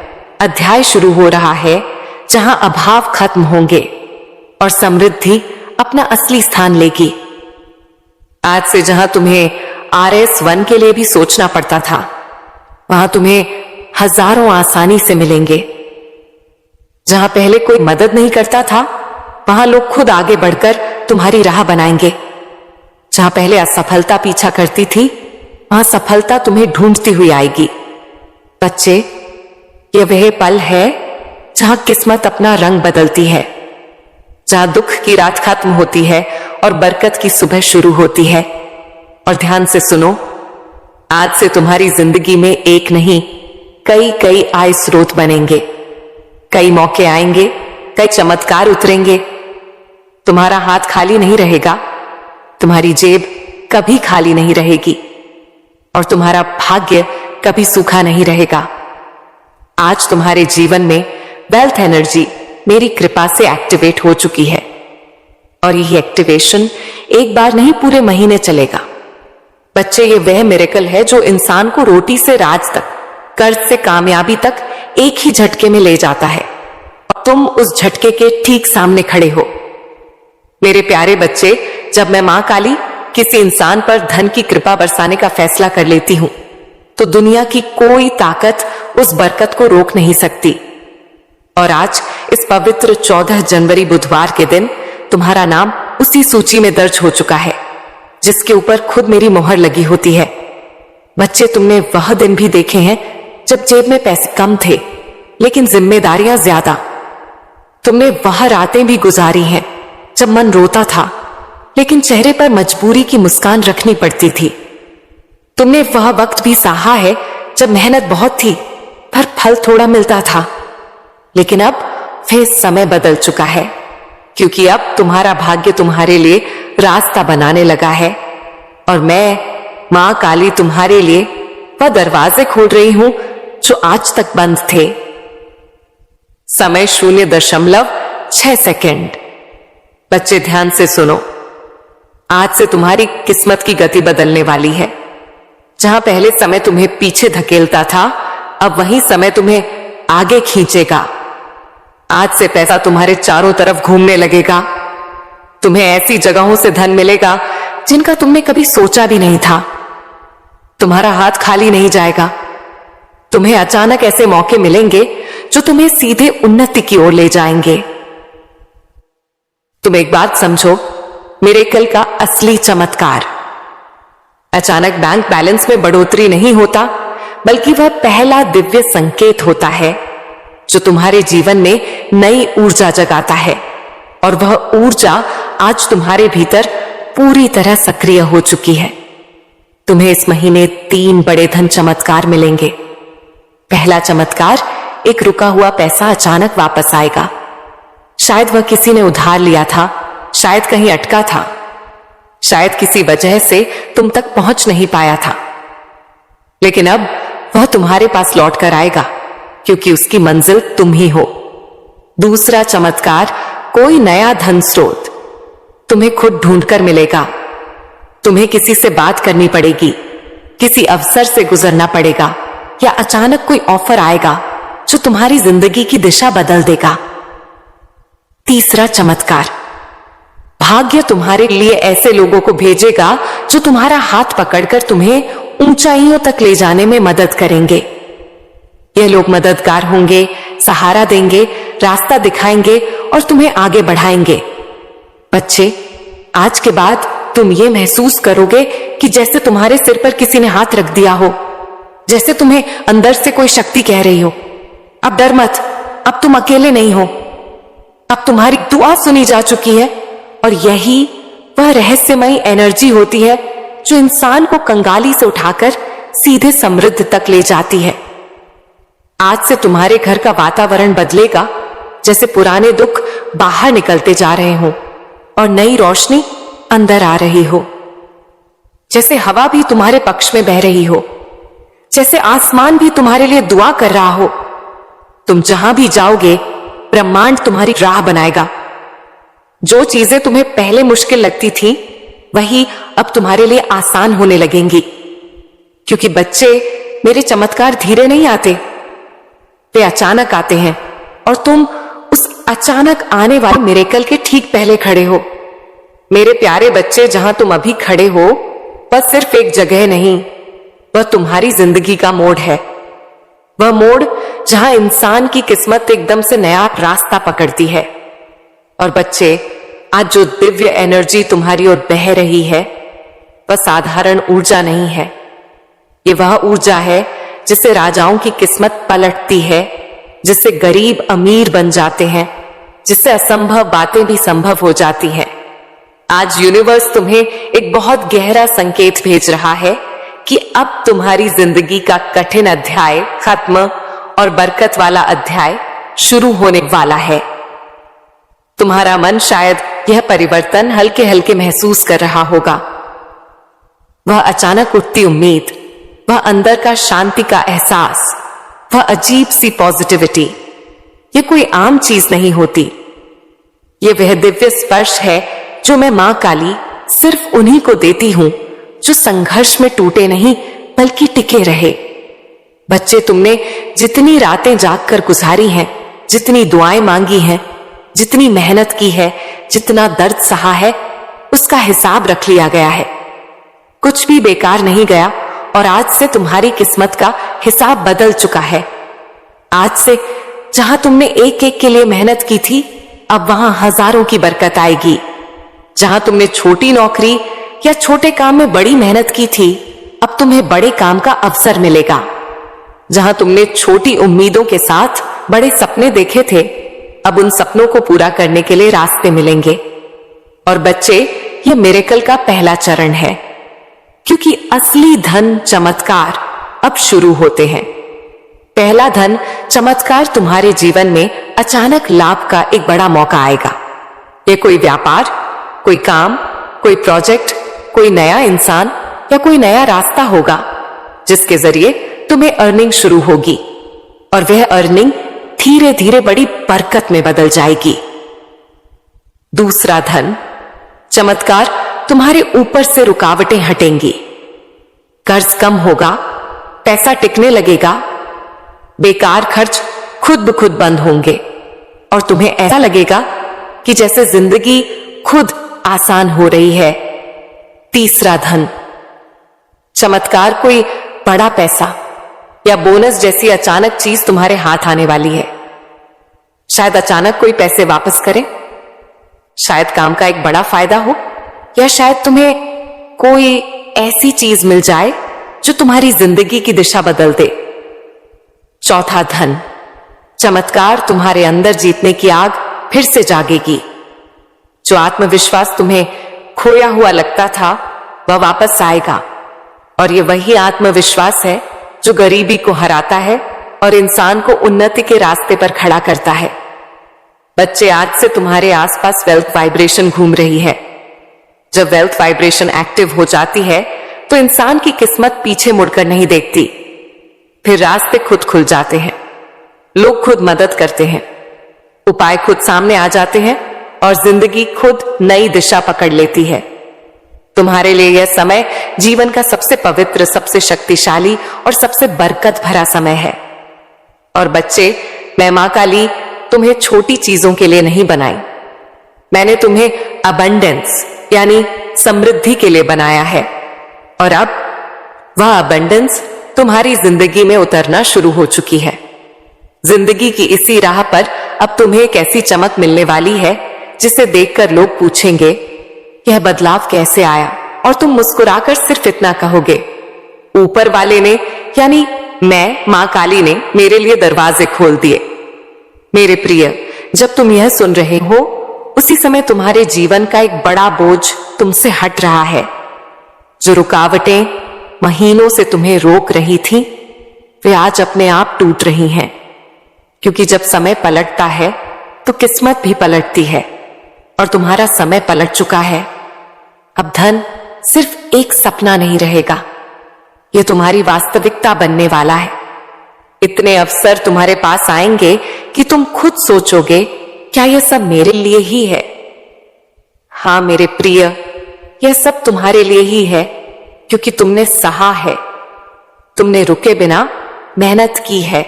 अध्याय शुरू हो रहा है, जहां अभाव खत्म होंगे और समृद्धि अपना असली स्थान लेगी। आज से जहां तुम्हें RS1 के लिए भी सोचना पड़ता था, वहां तुम्हें हजारों आसानी से मिलेंगे। जहां पहले कोई मदद नहीं करता था, वहां लोग खुद आगे बढ़कर तुम्हारी राह बनाएंगे। जहां पहले असफलता पीछा करती थी, वहां सफलता तुम्हें ढूंढती हुई आएगी। बच्चे, यह वह पल है जहां किस्मत अपना रंग बदलती है, जहां दुख की रात खत्म होती है और बरकत की सुबह शुरू होती है। और ध्यान से सुनो, आज से तुम्हारी जिंदगी में एक नहीं, कई आय स्रोत बनेंगे, कई मौके आएंगे, कई चमत्कार उतरेंगे। तुम्हारा हाथ खाली नहीं रहेगा, तुम्हारी जेब कभी खाली नहीं रहेगी, और तुम्हारा भाग्य कभी सूखा नहीं रहेगा। आज तुम्हारे जीवन में वेल्थ एनर्जी मेरी कृपा से एक्टिवेट हो चुकी है, और यह एक्टिवेशन एक बार नहीं, पूरे महीने चलेगा। बच्चे, ये वह मिरेकल है जो इंसान को रोटी से राज तक, कर्ज से कामयाबी तक एक ही झटके में ले जाता है, और तुम उस झटके के ठीक सामने खड़े हो। मेरे प्यारे बच्चे, जब मैं मां काली किसी इंसान पर धन की कृपा बरसाने का फैसला कर लेती हूं, तो दुनिया की कोई ताकत उस बरकत को रोक नहीं सकती। और आज इस पवित्र 14 जनवरी बुधवार के दिन तुम्हारा नाम उसी सूची में दर्ज हो चुका है, जिसके ऊपर खुद मेरी मोहर लगी होती है। बच्चे, तुमने वह दिन भी देखे हैं जब जेब में पैसे कम थे लेकिन जिम्मेदारियां ज्यादा। तुमने वह रातें भी गुजारी हैं जब मन रोता था लेकिन चेहरे पर मजबूरी की मुस्कान रखनी पड़ती थी। तुमने वह वक्त भी सहा है जब मेहनत बहुत थी पर फल थोड़ा मिलता था। लेकिन अब फिर समय बदल चुका है, क्योंकि अब तुम्हारा भाग्य तुम्हारे लिए रास्ता बनाने लगा है, और मैं मां काली तुम्हारे लिए वह दरवाजे खोल रही हूं जो आज तक बंद थे। समय 0.6 सेकंड। बच्चे, ध्यान से सुनो, आज से तुम्हारी किस्मत की गति बदलने वाली है। जहां पहले समय तुम्हें पीछे धकेलता था, अब वही समय तुम्हें आगे खींचेगा। आज से पैसा तुम्हारे चारों तरफ घूमने लगेगा। तुम्हें ऐसी जगहों से धन मिलेगा जिनका तुमने कभी सोचा भी नहीं था। तुम्हारा हाथ खाली नहीं जाएगा। तुम्हें अचानक ऐसे मौके मिलेंगे जो तुम्हें सीधे उन्नति की ओर ले जाएंगे। तुम एक बात समझो, मिरेकल का असली चमत्कार। अचानक बैंक बैलेंस में बढ़ोतरी नहीं होता, बल्कि वह पहला दिव्य संकेत होता है जो तुम्हारे जीवन में नई ऊर्जा जगाता है। और वह ऊर्जा आज तुम्हारे भीतर पूरी तरह सक्रिय हो चुकी है। तुम्हें इस महीने 3 बड़े धन चमत्कार मिलेंगे। पहला चमत्कार, एक रुका हुआ पैसा अचानक वापस आएगा। शायद वह किसी ने उधार लिया था, शायद कहीं अटका था, शायद किसी वजह से तुम तक पहुंच नहीं पाया था, लेकिन अब वह तुम्हारे पास लौट कर आएगा, क्योंकि उसकी मंजिल तुम ही हो। दूसरा चमत्कार, कोई नया धन स्रोत तुम्हें खुद ढूंढकर मिलेगा। तुम्हें किसी से बात करनी पड़ेगी, किसी अवसर से गुजरना पड़ेगा, या अचानक कोई ऑफर आएगा जो तुम्हारी जिंदगी की दिशा बदल देगा। तीसरा चमत्कार, भाग्य तुम्हारे लिए ऐसे लोगों को भेजेगा जो तुम्हारा हाथ पकड़कर तुम्हें ऊंचाइयों तक ले जाने में मदद करेंगे। ये लोग मददगार होंगे, सहारा देंगे, रास्ता दिखाएंगे और तुम्हें आगे बढ़ाएंगे। बच्चे, आज के बाद तुम ये महसूस करोगे कि जैसे तुम्हारे सिर पर किसी ने हाथ रख दिया हो, जैसे तुम्हें अंदर से कोई शक्ति कह रही हो, अब डर मत, अब तुम अकेले नहीं हो, अब तुम्हारी दुआ सुनी जा चुकी है। और यही वह रहस्यमयी एनर्जी होती है जो इंसान को कंगाली से उठाकर सीधे समृद्ध तक ले जाती है। आज से तुम्हारे घर का वातावरण बदलेगा, जैसे पुराने दुख बाहर निकलते जा रहे हो और नई रोशनी अंदर आ रही हो। जैसे हवा भी तुम्हारे पक्ष में बह रही हो, जैसे आसमान भी तुम्हारे लिए दुआ कर रहा हो। तुम जहां भी जाओगे, ब्रह्मांड तुम्हारी राह बनाएगा। जो चीजें तुम्हें पहले मुश्किल लगती थी, वही अब तुम्हारे लिए आसान होने लगेंगी। क्योंकि बच्चे, मेरे चमत्कार धीरे नहीं आते, वे अचानक आते हैं, और तुम उस अचानक आने वाले मिरेकल के ठीक पहले खड़े हो। मेरे प्यारे बच्चे, जहां तुम अभी खड़े हो, वह सिर्फ एक जगह नहीं, वह तुम्हारी जिंदगी का मोड़ है। वह मोड़ जहां इंसान की किस्मत एकदम से नया रास्ता पकड़ती है। और बच्चे, आज जो दिव्य एनर्जी तुम्हारी ओर बह रही है, वह साधारण ऊर्जा नहीं है। ये वह ऊर्जा है जिससे राजाओं की किस्मत पलटती है, जिससे गरीब अमीर बन जाते हैं, जिससे असंभव बातें भी संभव हो जाती हैं। आज यूनिवर्स तुम्हें एक बहुत गहरा संकेत भेज रहा है कि अब तुम्हारी जिंदगी का कठिन अध्याय खत्म और बरकत वाला अध्याय शुरू होने वाला है। तुम्हारा मन शायद यह परिवर्तन हल्के हल्के महसूस कर रहा होगा। वह अचानक उठती उम्मीद, वह अंदर का शांति का एहसास, वह अजीब सी पॉजिटिविटी, यह कोई आम चीज नहीं होती। यह वह दिव्य स्पर्श है जो मैं मां काली सिर्फ उन्हीं को देती हूं जो संघर्ष में टूटे नहीं बल्कि टिके रहे। बच्चे, तुमने जितनी रातें जागकर गुजारी हैं, जितनी दुआएं मांगी हैं, जितनी मेहनत की है, जितना दर्द सहा है, उसका हिसाब रख लिया गया है। कुछ भी बेकार नहीं गया, और आज से तुम्हारी किस्मत का हिसाब बदल चुका है। आज से जहां तुमने एक एक के लिए मेहनत की थी, अब वहां हजारों की बरकत आएगी। जहां तुमने छोटी नौकरी या छोटे काम में बड़ी मेहनत की थी, अब तुम्हें बड़े काम का अवसर मिलेगा। जहां तुमने छोटी उम्मीदों के साथ बड़े सपने देखे थे, अब उन सपनों को पूरा करने के लिए रास्ते मिलेंगे। और बच्चे, यह मिरेकल का पहला चरण है, क्योंकि असली धन चमत्कार अब शुरू होते हैं। पहला धन चमत्कार तुम्हारे जीवन में अचानक लाभ का एक बड़ा मौका आएगा। यह कोई व्यापार, कोई काम, कोई प्रोजेक्ट, कोई नया इंसान या कोई नया रास्ता होगा जिसके जरिए तुम्हें अर्निंग शुरू होगी, और वह अर्निंग धीरे धीरे बड़ी बरकत में बदल जाएगी। दूसरा धन चमत्कार, तुम्हारे ऊपर से रुकावटें हटेंगी। कर्ज कम होगा, पैसा टिकने लगेगा, बेकार खर्च खुद ब खुद बंद होंगे, और तुम्हें ऐसा लगेगा कि जैसे जिंदगी खुद आसान हो रही है। तीसरा धन चमत्कार, कोई बड़ा पैसा या बोनस जैसी अचानक चीज तुम्हारे हाथ आने वाली है। शायद अचानक कोई पैसे वापस करे, शायद काम का एक बड़ा फायदा हो, या शायद तुम्हें कोई ऐसी चीज मिल जाए जो तुम्हारी जिंदगी की दिशा बदल दे। चौथा, धन। चमत्कार तुम्हारे अंदर जीतने की आग फिर से जागेगी। जो आत्मविश्वास तुम्हें खोया हुआ लगता था वह वापस आएगा, और ये वही आत्मविश्वास है जो गरीबी को हराता है और इंसान को उन्नति के रास्ते पर खड़ा करता है। बच्चे, आज से तुम्हारे आसपास वेल्थ वाइब्रेशन घूम रही है। जब वेल्थ वाइब्रेशन एक्टिव हो जाती है तो इंसान की किस्मत पीछे मुड़कर नहीं देखती। फिर रास्ते खुद खुल जाते हैं, लोग खुद मदद करते हैं, उपाय खुद सामने आ जाते हैं और जिंदगी खुद नई दिशा पकड़ लेती है। तुम्हारे लिए यह समय जीवन का सबसे पवित्र, सबसे शक्तिशाली और सबसे बरकत भरा समय है। और बच्चे, मैं मां काली तुम्हें छोटी चीजों के लिए नहीं बनाई, मैंने तुम्हें अबंडेंस यानी समृद्धि के लिए बनाया है। और अब वह अबंडेंस तुम्हारी जिंदगी में उतरना शुरू हो चुकी है। जिंदगी की इसी राह पर अब तुम्हें एक ऐसी चमक मिलने वाली है जिसे देखकर लोग पूछेंगे, यह बदलाव कैसे आया? और तुम मुस्कुराकर सिर्फ इतना कहोगे, ऊपर वाले ने यानी मैं मां काली ने मेरे लिए दरवाजे खोल दिए। मेरे प्रिय, जब तुम यह सुन रहे हो उसी समय तुम्हारे जीवन का एक बड़ा बोझ तुमसे हट रहा है। जो रुकावटें महीनों से तुम्हें रोक रही थी वे आज अपने आप टूट रही हैं, क्योंकि जब समय पलटता है तो किस्मत भी पलटती है और तुम्हारा समय पलट चुका है। अब धन सिर्फ एक सपना नहीं रहेगा, यह तुम्हारी वास्तविकता बनने वाला है। इतने अवसर तुम्हारे पास आएंगे कि तुम खुद सोचोगे, क्या यह सब मेरे लिए ही है? हां मेरे प्रिय, यह सब तुम्हारे लिए ही है, क्योंकि तुमने सहा है, तुमने रुके बिना मेहनत की है,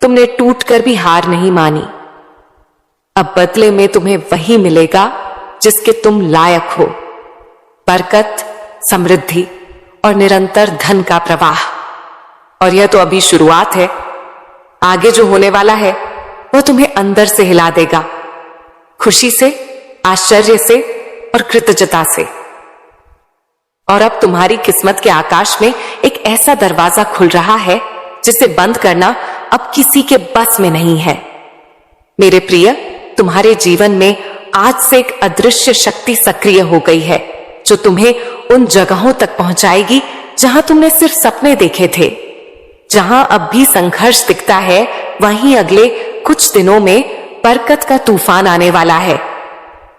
तुमने टूटकर भी हार नहीं मानी। अब बदले में तुम्हें वही मिलेगा जिसके तुम लायक हो, बरकत, समृद्धि और निरंतर धन का प्रवाह। और यह तो अभी शुरुआत है, आगे जो होने वाला है वह तुम्हें अंदर से हिला देगा, खुशी से, आश्चर्य से और कृतज्ञता से। और अब तुम्हारी किस्मत के आकाश में एक ऐसा दरवाजा खुल रहा है जिसे बंद करना अब किसी के बस में नहीं है। मेरे प्रिय, तुम्हारे जीवन में आज से एक अदृश्य शक्ति सक्रिय हो गई है जो तुम्हें उन जगहों तक पहुंचाएगी जहां तुमने सिर्फ सपने देखे थे। जहां अब भी संघर्ष दिखता है वहीं अगले कुछ दिनों में बरकत का तूफान आने वाला है।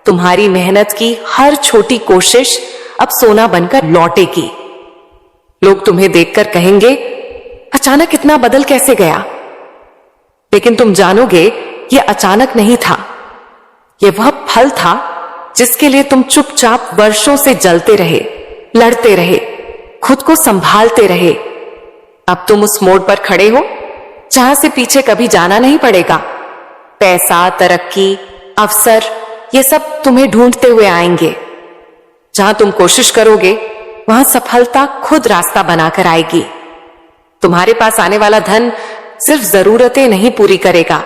तुम्हारी मेहनत की हर छोटी कोशिश अब सोना बनकर लौटेगी। लोग तुम्हें देखकर कहेंगे, अचानक इतना बदल कैसे गया? लेकिन तुम जानोगे यह अचानक नहीं था, यह वह फल था जिसके लिए तुम चुपचाप वर्षों से जलते रहे, लड़ते रहे, खुद को संभालते रहे। अब तुम उस मोड़ पर खड़े हो जहां से पीछे कभी जाना नहीं पड़ेगा। पैसा, तरक्की, अवसर, ये सब तुम्हें ढूंढते हुए आएंगे। जहां तुम कोशिश करोगे वहां सफलता खुद रास्ता बनाकर आएगी। तुम्हारे पास आने वाला धन सिर्फ जरूरतें नहीं पूरी करेगा,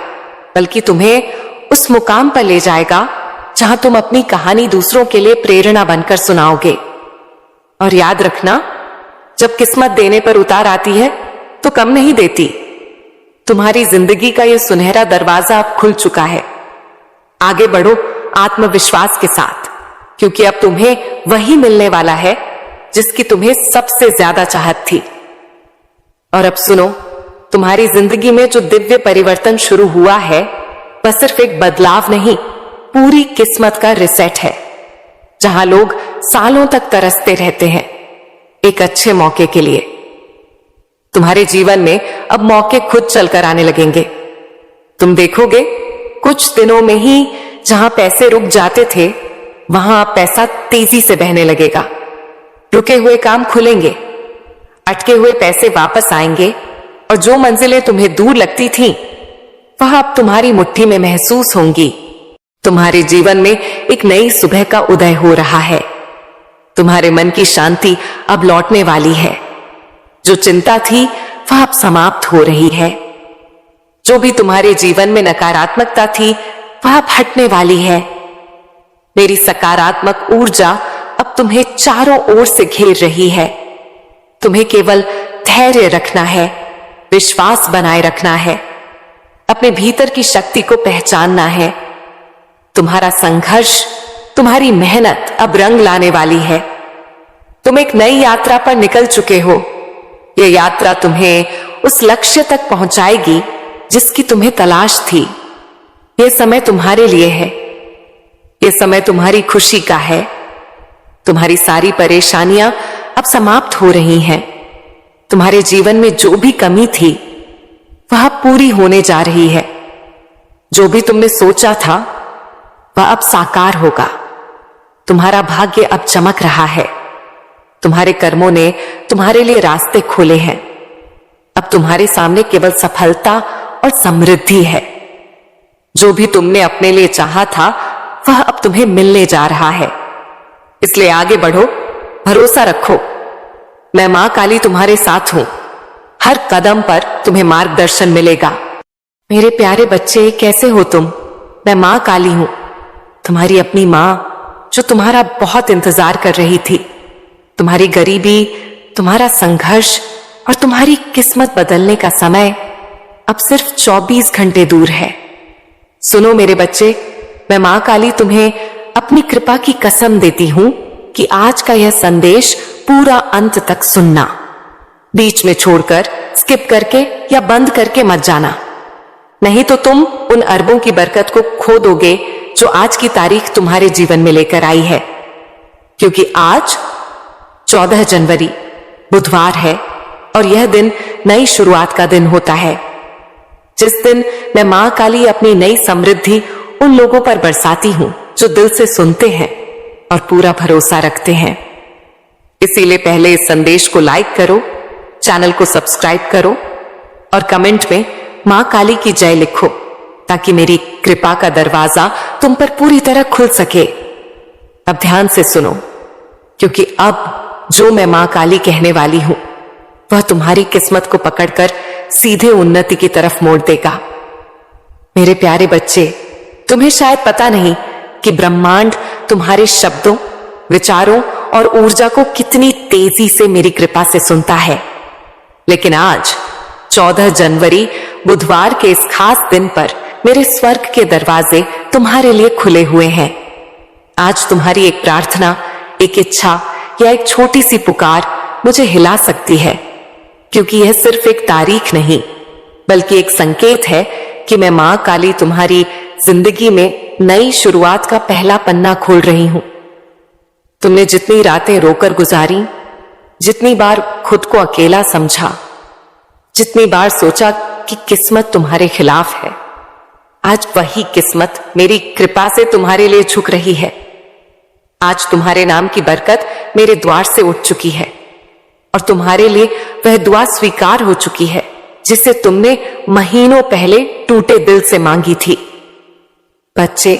बल्कि तुम्हें उस मुकाम पर ले जाएगा जहां तुम अपनी कहानी दूसरों के लिए प्रेरणा बनकर सुनाओगे। और याद रखना, जब किस्मत देने पर उतार आती है तो कम नहीं देती। तुम्हारी जिंदगी का यह सुनहरा दरवाजा अब खुल चुका है। आगे बढ़ो आत्मविश्वास के साथ, क्योंकि अब तुम्हें वही मिलने वाला है जिसकी तुम्हें सबसे ज्यादा चाहत थी। और अब सुनो, तुम्हारी जिंदगी में जो दिव्य परिवर्तन शुरू हुआ है वह सिर्फ एक बदलाव नहीं, पूरी किस्मत का रिसेट है। जहां लोग सालों तक तरसते रहते हैं एक अच्छे मौके के लिए, तुम्हारे जीवन में अब मौके खुद चलकर आने लगेंगे। तुम देखोगे कुछ दिनों में ही जहां पैसे रुक जाते थे वहां अब पैसा तेजी से बहने लगेगा। रुके हुए काम खुलेंगे, अटके हुए पैसे वापस आएंगे और जो मंजिलें तुम्हें दूर लगती थीं वह अब तुम्हारी मुट्ठी में महसूस होंगी। तुम्हारे जीवन में एक नई सुबह का उदय हो रहा है। तुम्हारे मन की शांति अब लौटने वाली है। जो चिंता थी वह अब समाप्त हो रही है। जो भी तुम्हारे जीवन में नकारात्मकता थी वह अब हटने वाली है। मेरी सकारात्मक ऊर्जा अब तुम्हें चारों ओर से घेर रही है। तुम्हें केवल धैर्य रखना है, विश्वास बनाए रखना है, अपने भीतर की शक्ति को पहचानना है। तुम्हारा संघर्ष, तुम्हारी मेहनत अब रंग लाने वाली है। तुम एक नई यात्रा पर निकल चुके हो। यह यात्रा तुम्हें उस लक्ष्य तक पहुंचाएगी जिसकी तुम्हें तलाश थी। यह समय तुम्हारे लिए है। यह समय तुम्हारी खुशी का है। तुम्हारी सारी परेशानियां अब समाप्त हो रही हैं। तुम्हारे जीवन में जो भी कमी थी वह पूरी होने जा रही है। जो भी तुमने सोचा था वह अब साकार होगा। तुम्हारा भाग्य अब चमक रहा है। तुम्हारे कर्मों ने तुम्हारे लिए रास्ते खोले हैं। अब तुम्हारे सामने केवल सफलता और समृद्धि है। जो भी तुमने अपने लिए चाहा था वह अब तुम्हें मिलने जा रहा है। इसलिए आगे बढ़ो, भरोसा रखो। मैं मां काली तुम्हारे साथ हूं। हर कदम पर तुम्हें मार्गदर्शन मिलेगा। मेरे प्यारे बच्चे, कैसे हो तुम? मैं मां काली हूं, तुम्हारी अपनी मां, जो तुम्हारा बहुत इंतजार कर रही थी। तुम्हारी गरीबी, तुम्हारा संघर्ष और तुम्हारी किस्मत बदलने का समय अब सिर्फ 24 घंटे दूर है। सुनो मेरे बच्चे, मैं मां काली तुम्हें अपनी कृपा की कसम देती हूं कि आज का यह संदेश पूरा अंत तक सुनना। बीच में छोड़कर, स्किप करके या बंद करके मत जाना, नहीं तो तुम उन अरबों की बरकत को खो दोगे जो आज की तारीख तुम्हारे जीवन में लेकर आई है। क्योंकि आज 14 जनवरी बुधवार है और यह दिन नई शुरुआत का दिन होता है, जिस दिन मैं मां काली अपनी नई समृद्धि उन लोगों पर बरसाती हूं जो दिल से सुनते हैं और पूरा भरोसा रखते हैं। इसीलिए पहले इस संदेश को लाइक करो, चैनल को सब्सक्राइब करो और कमेंट में मां काली की जय लिखो, ताकि मेरी कृपा का दरवाजा तुम पर पूरी तरह खुल सके। अब ध्यान से सुनो, क्योंकि अब जो मैं मां काली कहने वाली हूं वह तुम्हारी किस्मत को पकड़कर सीधे उन्नति की तरफ मोड़ देगा। मेरे प्यारे बच्चे, तुम्हें शायद पता नहीं कि ब्रह्मांड तुम्हारे शब्दों, विचारों और ऊर्जा को कितनी तेजी से मेरी कृपा से सुनता है। लेकिन आज 14 जनवरी बुधवार के इस खास दिन पर मेरे स्वर्ग के दरवाजे तुम्हारे लिए खुले हुए हैं। आज तुम्हारी एक प्रार्थना, एक इच्छा या एक छोटी सी पुकार मुझे हिला सकती है, क्योंकि यह सिर्फ एक तारीख नहीं बल्कि एक संकेत है कि मैं मां काली तुम्हारी जिंदगी में नई शुरुआत का पहला पन्ना खोल रही हूं। तुमने जितनी रातें रोकर गुजारी, जितनी बार खुद को अकेला समझा, जितनी बार सोचा कि किस्मत तुम्हारे खिलाफ है, आज वही किस्मत मेरी कृपा से तुम्हारे लिए झुक रही है। आज तुम्हारे नाम की बरकत मेरे द्वार से उठ चुकी है और तुम्हारे लिए वह दुआ स्वीकार हो चुकी है जिसे तुमने महीनों पहले टूटे दिल से मांगी थी। बच्चे,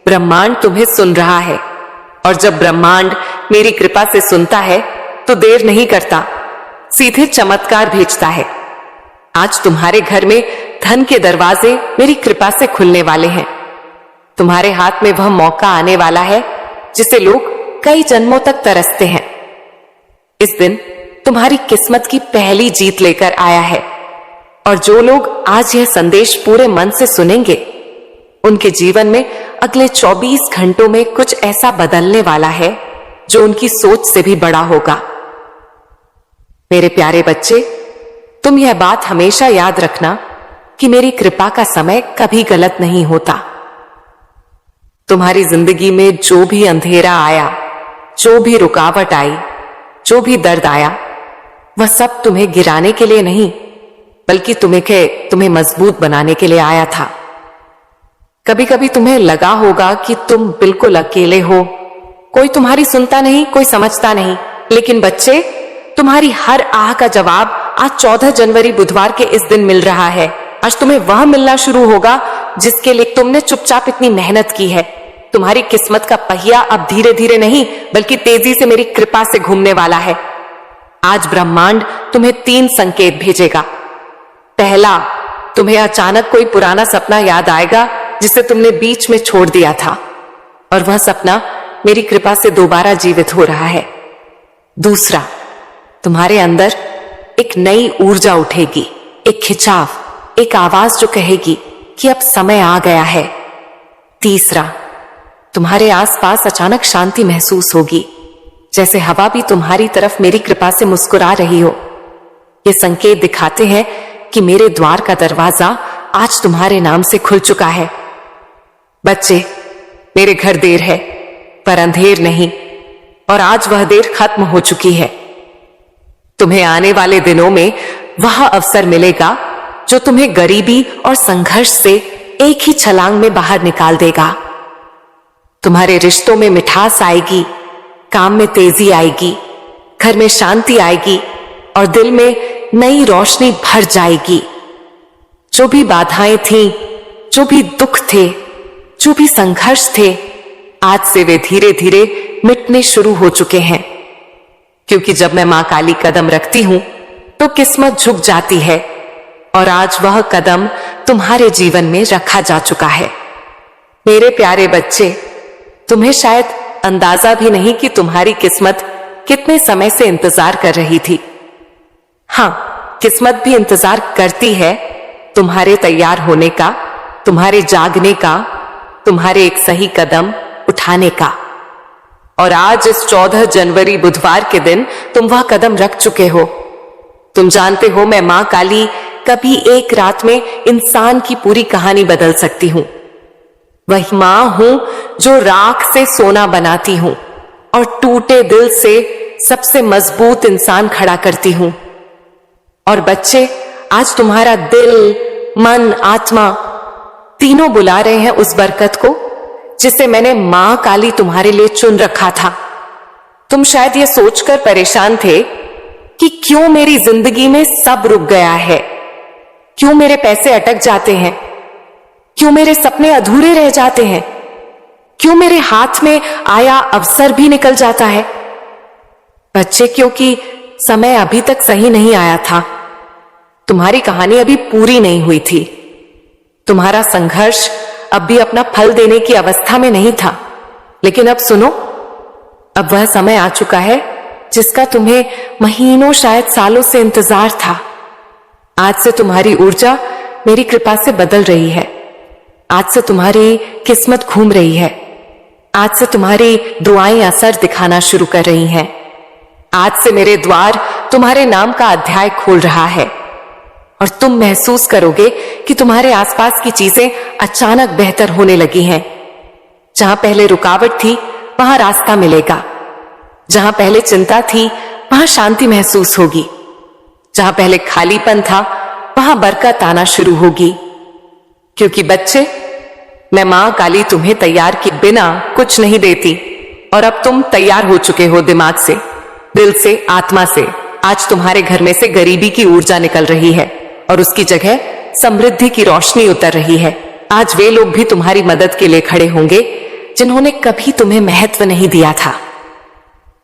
ब्रह्मांड तुम्हें सुन रहा है और जब ब्रह्मांड मेरी कृपा से सुनता है तो देर नहीं करता, सीधे चमत्कार भेजता है। आज तुम्हारे घर में धन के दरवाजे मेरी कृपा से खुलने वाले हैं। तुम्हारे हाथ में वह मौका आने वाला है जिसे लोग कई जन्मों तक तरसते हैं। इस दिन तुम्हारी किस्मत की पहली जीत लेकर आया है और जो लोग आज यह संदेश पूरे मन से सुनेंगे, उनके जीवन में अगले 24 घंटों में कुछ ऐसा बदलने वाला है जो उनकी सोच से भी बड़ा होगा। मेरे प्यारे बच्चे, तुम यह बात हमेशा याद रखना कि मेरी कृपा का समय कभी गलत नहीं होता। तुम्हारी जिंदगी में जो भी अंधेरा आया, जो भी रुकावट आई, जो भी दर्द आया, वह सब तुम्हें गिराने के लिए नहीं बल्कि तुम्हें मजबूत बनाने के लिए आया था। कभी कभी तुम्हें लगा होगा कि तुम बिल्कुल अकेले हो, कोई तुम्हारी सुनता नहीं, कोई समझता नहीं। लेकिन बच्चे, तुम्हारी हर आह का जवाब आज 14 जनवरी बुधवार के इस दिन मिल रहा है। आज तुम्हें वह मिलना शुरू होगा जिसके लिए तुमने चुपचाप इतनी मेहनत की है। तुम्हारी किस्मत का पहिया अब धीरे धीरे नहीं बल्कि तेजी से मेरी कृपा से घूमने वाला है। आज ब्रह्मांड तुम्हें 3 संकेत भेजेगा। पहला, तुम्हें अचानक कोई पुराना सपना याद आएगा जिसे तुमने बीच में छोड़ दिया था, और वह सपना मेरी कृपा से दोबारा जीवित हो रहा है। दूसरा, तुम्हारे अंदर एक नई ऊर्जा उठेगी, एक खिंचाव, एक आवाज जो कहेगी कि अब समय आ गया है। तीसरा, तुम्हारे आसपास अचानक शांति महसूस होगी, जैसे हवा भी तुम्हारी तरफ मेरी कृपा से मुस्कुरा रही हो। ये संकेत दिखाते हैं कि मेरे द्वार का दरवाजा आज तुम्हारे नाम से खुल चुका है। बच्चे, मेरे घर देर है पर अंधेर नहीं, और आज वह देर खत्म हो चुकी है। तुम्हें आने वाले दिनों में वह अवसर मिलेगा जो तुम्हें गरीबी और संघर्ष से एक ही छलांग में बाहर निकाल देगा। तुम्हारे रिश्तों में मिठास आएगी, काम में तेजी आएगी, घर में शांति आएगी और दिल में नई रोशनी भर जाएगी। जो भी बाधाएं थीं, जो भी दुख थे, जो भी संघर्ष थे, आज से वे धीरे धीरे मिटने शुरू हो चुके हैं। क्योंकि जब मैं मां काली कदम रखती हूं तो किस्मत झुक जाती है, और आज वह कदम तुम्हारे जीवन में रखा जा चुका है। मेरे प्यारे बच्चे, तुम्हें शायद अंदाजा भी नहीं कि तुम्हारी किस्मत कितने समय से इंतजार कर रही थी। हां, किस्मत भी इंतजार करती है तुम्हारे तैयार होने का, तुम्हारे जागने का, तुम्हारे एक सही कदम उठाने का। और आज इस 14 जनवरी बुधवार के दिन तुम वह कदम रख चुके हो। तुम जानते हो, मैं मां काली कभी एक रात में इंसान की पूरी कहानी बदल सकती हूं। वही मां हूं जो राख से सोना बनाती हूं और टूटे दिल से सबसे मजबूत इंसान खड़ा करती हूं। और बच्चे, आज तुम्हारा दिल, मन, आत्मा तीनों बुला रहे हैं उस बरकत को जिसे मैंने मां काली तुम्हारे लिए चुन रखा था। तुम शायद ये सोचकर परेशान थे कि क्यों मेरी जिंदगी में सब रुक गया है, क्यों मेरे पैसे अटक जाते हैं, क्यों मेरे सपने अधूरे रह जाते हैं, क्यों मेरे हाथ में आया अवसर भी निकल जाता है। बच्चे, क्योंकि समय अभी तक सही नहीं आया था। तुम्हारी कहानी अभी पूरी नहीं हुई थी। तुम्हारा संघर्ष अब भी अपना फल देने की अवस्था में नहीं था। लेकिन अब सुनो, अब वह समय आ चुका है जिसका तुम्हें महीनों, शायद सालों से इंतजार था। आज से तुम्हारी ऊर्जा मेरी कृपा से बदल रही है। आज से तुम्हारी किस्मत घूम रही है। आज से तुम्हारी दुआएं असर दिखाना शुरू कर रही हैं। आज से मेरे द्वार तुम्हारे नाम का अध्याय खोल रहा है, और तुम महसूस करोगे कि तुम्हारे आसपास की चीजें अचानक बेहतर होने लगी हैं। जहां पहले रुकावट थी, वहां रास्ता मिलेगा। जहां पहले चिंता थी, वहां शांति महसूस होगी। जहां पहले खालीपन था, वहां बरकत आना शुरू होगी। क्योंकि बच्चे, मैं मां काली तुम्हें तैयार किए बिना कुछ नहीं देती, और अब तुम तैयार हो चुके हो दिमाग से, दिल से, आत्मा से। आज तुम्हारे घर में से गरीबी की ऊर्जा निकल रही है और उसकी जगह समृद्धि की रोशनी उतर रही है। आज वे लोग भी तुम्हारी मदद के लिए खड़े होंगे जिन्होंने कभी तुम्हें महत्व नहीं दिया था।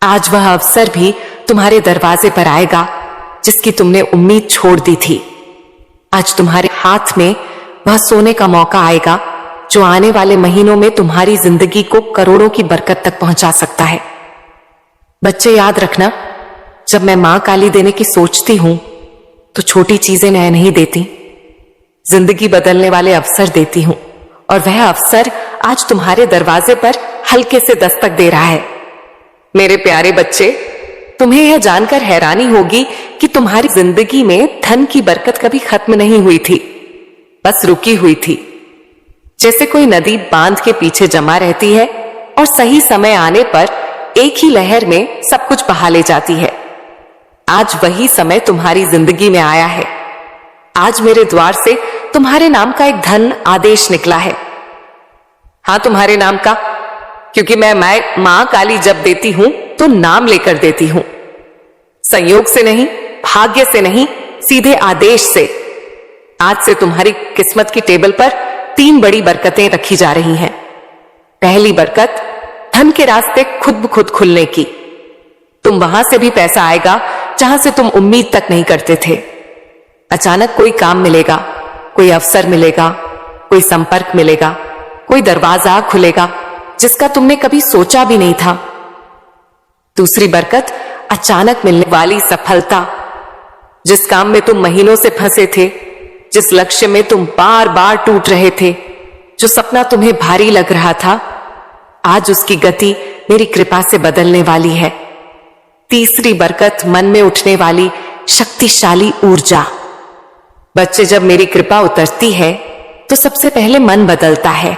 आज वह अवसर भी तुम्हारे दरवाजे पर आएगा जिसकी तुमने उम्मीद छोड़ दी थी। आज तुम्हारे हाथ में वह सोने का मौका आएगा जो आने वाले महीनों में तुम्हारी जिंदगी को करोड़ों की बरकत तक पहुंचा सकता है। बच्चे, याद रखना, जब मैं मां काली देने की सोचती हूं तो छोटी चीजें मैं नहीं देती, जिंदगी बदलने वाले अवसर देती हूं। और वह अवसर आज तुम्हारे दरवाजे पर हल्के से दस्तक दे रहा है। मेरे प्यारे बच्चे, तुम्हें यह जानकर हैरानी होगी कि तुम्हारी जिंदगी में धन की बरकत कभी खत्म नहीं हुई थी, बस रुकी हुई थी। जैसे कोई नदी बांध के पीछे जमा रहती है और सही समय आने पर एक ही लहर में सब कुछ बहा ले जाती है। आज वही समय तुम्हारी जिंदगी में आया है। आज मेरे द्वार से तुम्हारे नाम का एक धन आदेश निकला है। हां, तुम्हारे नाम का, क्योंकि मैं मां काली जब देती हूं तो नाम लेकर देती हूं, संयोग से नहीं, भाग्य से नहीं, सीधे आदेश से। आज से तुम्हारी किस्मत की टेबल पर 3 बड़ी बरकतें रखी जा रही हैं। पहली बरकत, धन के रास्ते खुद ब खुद खुलने की। तुम वहां से भी पैसा आएगा जहां से तुम उम्मीद तक नहीं करते थे। अचानक कोई काम मिलेगा, कोई अवसर मिलेगा, कोई संपर्क मिलेगा, कोई दरवाजा खुलेगा, जिसका तुमने कभी सोचा भी नहीं था। दूसरी बरकत, अचानक मिलने वाली सफलता। जिस काम में तुम महीनों से फंसे थे, जिस लक्ष्य में तुम बार बार टूट रहे थे, जो सपना तुम्हें भारी लग रहा था, आज उसकी गति मेरी कृपा से बदलने वाली है। तीसरी बरकत, मन में उठने वाली शक्तिशाली ऊर्जा। बच्चे, जब मेरी कृपा उतरती है तो सबसे पहले मन बदलता है।